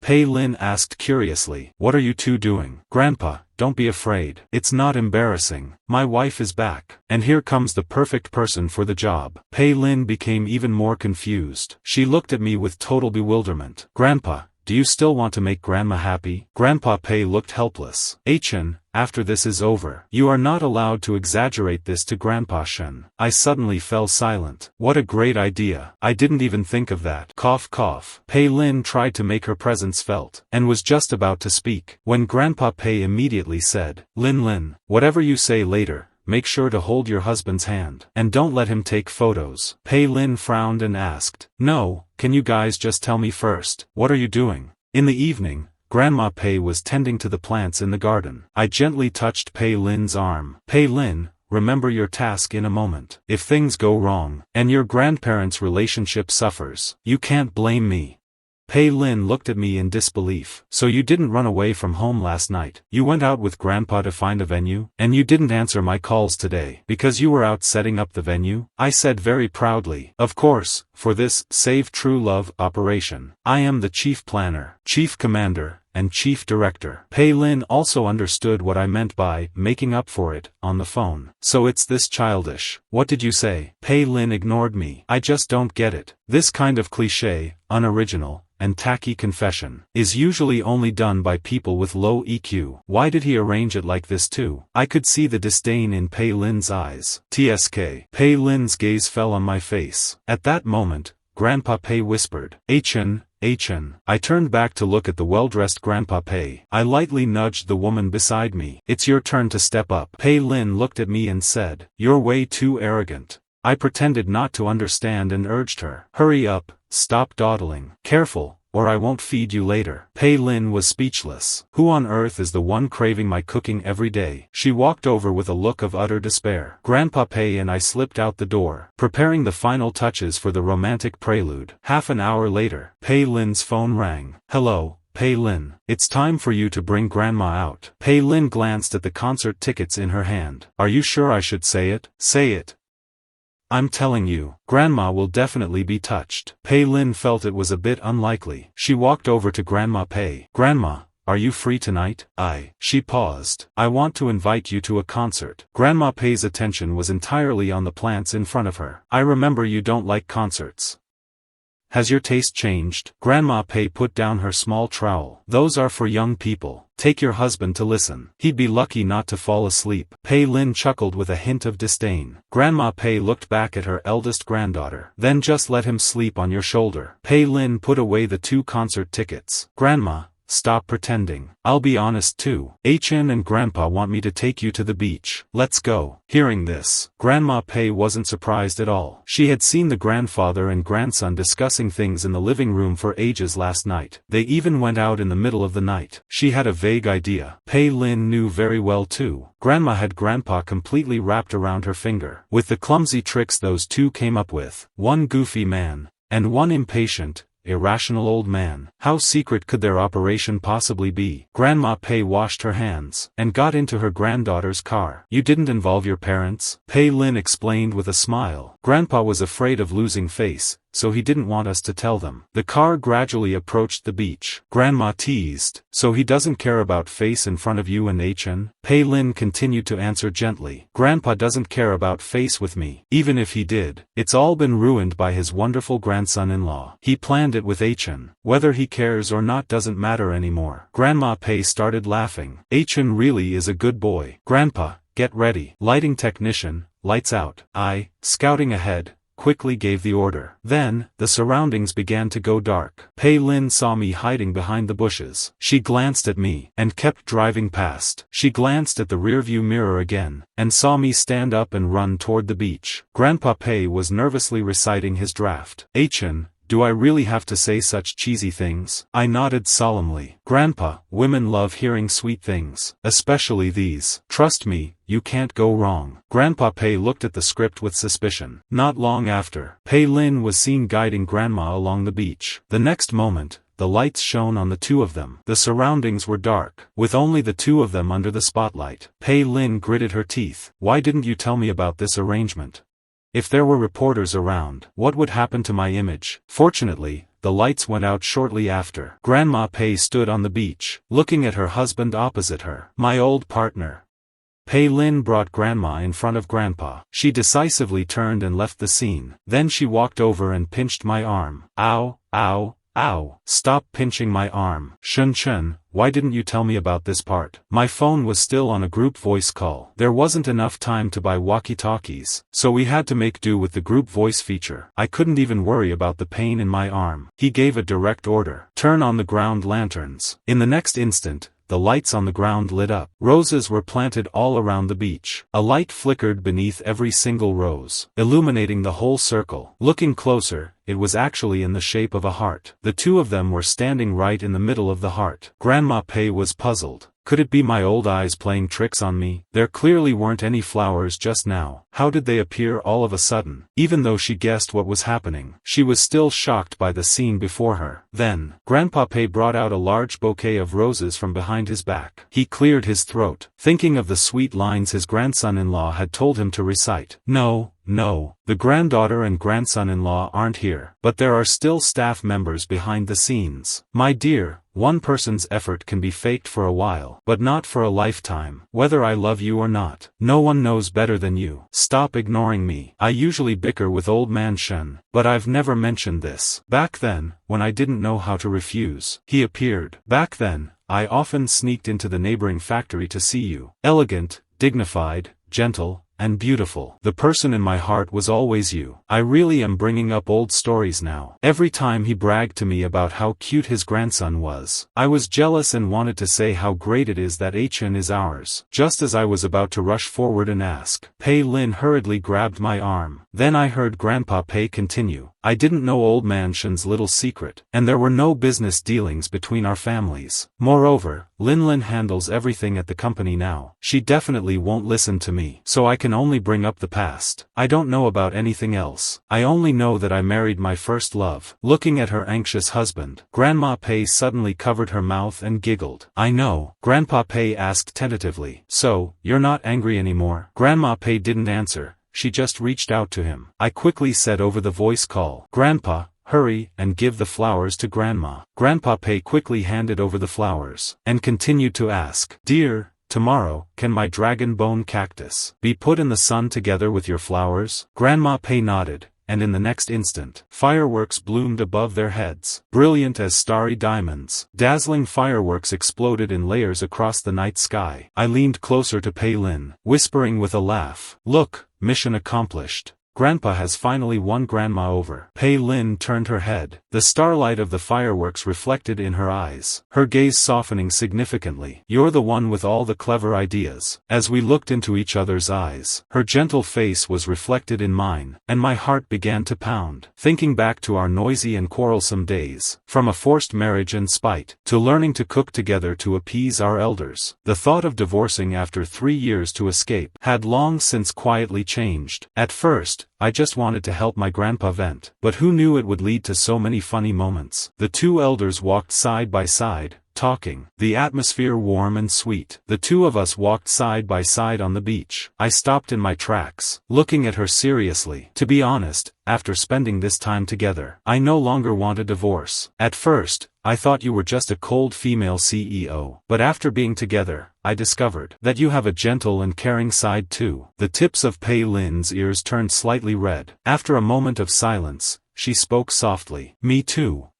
Pei Lin asked curiously, "What are you two doing?" "Grandpa, don't be afraid. It's not embarrassing. My wife is back. And here comes the perfect person for the job." Pei Lin became even more confused. She looked at me with total bewilderment. "Grandpa, do you still want to make Grandma happy?" Grandpa Pei looked helpless. "Chen, after this is over, you are not allowed to exaggerate this to Grandpa Shen." I suddenly fell silent. What a great idea. I didn't even think of that. Cough cough. Pei Lin tried to make her presence felt, and was just about to speak, when Grandpa Pei immediately said, Lin, whatever you say later, make sure to hold your husband's hand, and don't let him take photos." Pei Lin frowned and asked, "No, can you guys just tell me first, what are you doing?" In the evening, Grandma Pei was tending to the plants in the garden. I gently touched Pei Lin's arm. "Pei Lin, remember your task in a moment. If things go wrong, and your grandparents' relationship suffers, you can't blame me. Pei Lin looked at me in disbelief. So you didn't run away from home last night. You went out with Grandpa to find a venue? And you didn't answer my calls today because you were out setting up the venue? I said very proudly. Of course, for this Save True Love operation, I am the chief planner, chief commander, and chief director. Pei Lin also understood what I meant by making up for it on the phone. So it's this childish. What did you say? Pei Lin ignored me. I just don't get it. This kind of cliché, unoriginal, and tacky confession is usually only done by people with low EQ. Why did he arrange it like this too? I could see the disdain in Pei Lin's eyes. TSK. Pei Lin's gaze fell on my face. At that moment, Grandpa Pei whispered, Chen. I turned back to look at the well-dressed Grandpa Pei. I lightly nudged the woman beside me. It's your turn to step up. Pei Lin looked at me and said, you're way too arrogant. I pretended not to understand and urged her. Hurry up, stop dawdling. Careful, or I won't feed you later. Pei Lin was speechless. Who on earth is the one craving my cooking every day? She walked over with a look of utter despair. Grandpa Pei and I slipped out the door, preparing the final touches for the romantic prelude. Half an hour later, Pei Lin's phone rang. Hello, Pei Lin. It's time for you to bring Grandma out. Pei Lin glanced at the concert tickets in her hand. Are you sure I should say it? Say it. I'm telling you, Grandma will definitely be touched. Pei Lin felt it was a bit unlikely. She walked over to Grandma Pei. Grandma, are you free tonight? She paused. I want to invite you to a concert. Grandma Pei's attention was entirely on the plants in front of her. I remember you don't like concerts. Has your taste changed? Grandma Pei put down her small trowel. Those are for young people. Take your husband to listen. He'd be lucky not to fall asleep. Pei Lin chuckled with a hint of disdain. Grandma Pei looked back at her eldest granddaughter. Then just let him sleep on your shoulder. Pei Lin put away the 2 concert tickets. Grandma, stop pretending. I'll be honest too. Chen and Grandpa want me to take you to the beach. Let's go. Hearing this, Grandma Pei wasn't surprised at all. She had seen the grandfather and grandson discussing things in the living room for ages last night. They even went out in the middle of the night. She had a vague idea. Pei Lin knew very well too. Grandma had Grandpa completely wrapped around her finger. With the clumsy tricks those two came up with, one goofy man, and one impatient, irrational old man. How secret could their operation possibly be? Grandma Pei washed her hands, and got into her granddaughter's car. You didn't involve your parents? Pei Lin explained with a smile. Grandpa was afraid of losing face, so he didn't want us to tell them. The car gradually approached the beach. Grandma teased, so he doesn't care about face in front of you and Chen? Pei Lin continued to answer gently. Grandpa doesn't care about face with me. Even if he did, it's all been ruined by his wonderful grandson-in-law. He planned it with Chen. Whether he cares or not doesn't matter anymore. Grandma Pei started laughing. Chen really is a good boy. Grandpa, get ready. Lighting technician, lights out. Scouting ahead, quickly gave the order. Then, the surroundings began to go dark. Pei Lin saw me hiding behind the bushes. She glanced at me, and kept driving past. She glanced at the rearview mirror again, and saw me stand up and run toward the beach. Grandpa Pei was nervously reciting his draft. Chen, do I really have to say such cheesy things? I nodded solemnly. Grandpa, women love hearing sweet things. Especially these. Trust me, you can't go wrong. Grandpa Pei looked at the script with suspicion. Not long after, Pei Lin was seen guiding Grandma along the beach. The next moment, the lights shone on the two of them. The surroundings were dark, with only the two of them under the spotlight. Pei Lin gritted her teeth. Why didn't you tell me about this arrangement? If there were reporters around, what would happen to my image? Fortunately, the lights went out shortly after. Grandma Pei stood on the beach, looking at her husband opposite her. My old partner. Pei Lin brought Grandma in front of Grandpa. She decisively turned and left the scene. Then she walked over and pinched my arm. Ow, ow, ow. Stop pinching my arm. Shen Chen, why didn't you tell me about this part? My phone was still on a group voice call. There wasn't enough time to buy walkie-talkies, so we had to make do with the group voice feature. I couldn't even worry about the pain in my arm. He gave a direct order. Turn on the ground lanterns. In the next instant, the lights on the ground lit up. Roses were planted all around the beach. A light flickered beneath every single rose, illuminating the whole circle. Looking closer, it was actually in the shape of a heart. The two of them were standing right in the middle of the heart. Grandma Pei was puzzled. Could it be my old eyes playing tricks on me? There clearly weren't any flowers just now. How did they appear all of a sudden? Even though she guessed what was happening, she was still shocked by the scene before her. Then, Grandpa Pei brought out a large bouquet of roses from behind his back. He cleared his throat, thinking of the sweet lines his grandson-in-law had told him to recite. No, the granddaughter and grandson-in-law aren't here, but there are still staff members behind the scenes. My dear, one person's effort can be faked for a while, but not for a lifetime. Whether I love you or not, no one knows better than you. Stop ignoring me. I usually bicker with old man Shen, but I've never mentioned this. Back then, when I didn't know how to refuse, he appeared. Back then, I often sneaked into the neighboring factory to see you. Elegant, dignified, gentle, and beautiful. The person in my heart was always you. I really am bringing up old stories now. Every time he bragged to me about how cute his grandson was, I was jealous and wanted to say how great it is that Chen is ours. Just as I was about to rush forward and ask, Pei Lin hurriedly grabbed my arm. Then I heard Grandpa Pei continue. I didn't know old man Shen's little secret, and there were no business dealings between our families. Moreover, Lin handles everything at the company now. She definitely won't listen to me, so I can only bring up the past. I don't know about anything else. I only know that I married my first love. Looking at her anxious husband, Grandma Pei suddenly covered her mouth and giggled. I know, Grandpa Pei asked tentatively. So, you're not angry anymore? Grandma Pei didn't answer. She just reached out to him. I quickly said over the voice call, Grandpa, hurry and give the flowers to Grandma. Grandpa Pei quickly handed over the flowers, and continued to ask, Dear, tomorrow, can my dragon bone cactus be put in the sun together with your flowers? Grandma Pei nodded, and in the next instant, fireworks bloomed above their heads, brilliant as starry diamonds. Dazzling fireworks exploded in layers across the night sky. I leaned closer to Pei Lin, whispering with a laugh, Look, mission accomplished. Grandpa has finally won Grandma over. Pei Lin turned her head, the starlight of the fireworks reflected in her eyes, her gaze softening significantly. You're the one with all the clever ideas. As we looked into each other's eyes, her gentle face was reflected in mine, and my heart began to pound. Thinking back to our noisy and quarrelsome days, from a forced marriage and spite, to learning to cook together to appease our elders, the thought of divorcing after 3 years to escape had long since quietly changed. At first, I just wanted to help my grandpa vent, but who knew it would lead to so many funny moments. The two elders walked side by side, talking, the atmosphere warm and sweet. The two of us walked side by side on the beach. I stopped in my tracks, looking at her seriously. To be honest, after spending this time together, I no longer want a divorce. At first, I thought you were just a cold female CEO, but after being together, I discovered that you have a gentle and caring side too. The tips of Pei Lin's ears turned slightly red. After a moment of silence, she spoke softly. Me too.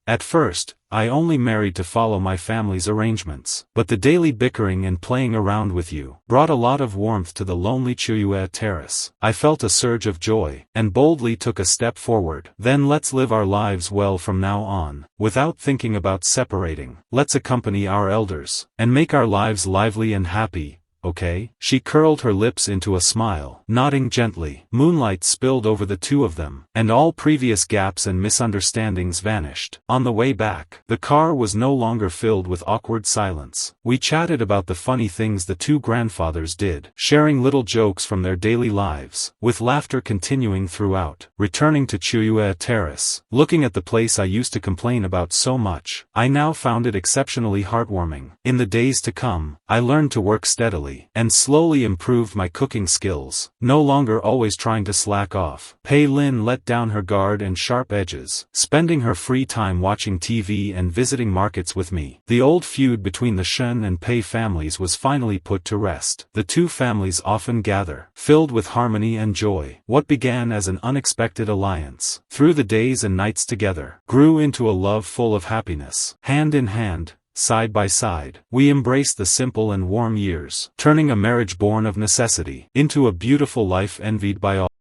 At first, I only married to follow my family's arrangements, but the daily bickering and playing around with you brought a lot of warmth to the lonely Chuyue terrace. I felt a surge of joy, and boldly took a step forward. Then let's live our lives well from now on, without thinking about separating. Let's accompany our elders, and make our lives lively and happy. Okay? She curled her lips into a smile, nodding gently. Moonlight spilled over the two of them, and all previous gaps and misunderstandings vanished. On the way back, the car was no longer filled with awkward silence. We chatted about the funny things the two grandfathers did, sharing little jokes from their daily lives, with laughter continuing throughout. Returning to Chuyue Terrace, looking at the place I used to complain about so much, I now found it exceptionally heartwarming. In the days to come, I learned to work steadily, and slowly improved my cooking skills, no longer always trying to slack off. Pei Lin let down her guard and sharp edges, spending her free time watching TV and visiting markets with me. The old feud between the Shen and Pei families was finally put to rest. The two families often gather, filled with harmony and joy. What began as an unexpected alliance, through the days and nights together, grew into a love full of happiness. Hand in hand, side by side, we embraced the simple and warm years, turning a marriage born of necessity into a beautiful life envied by all.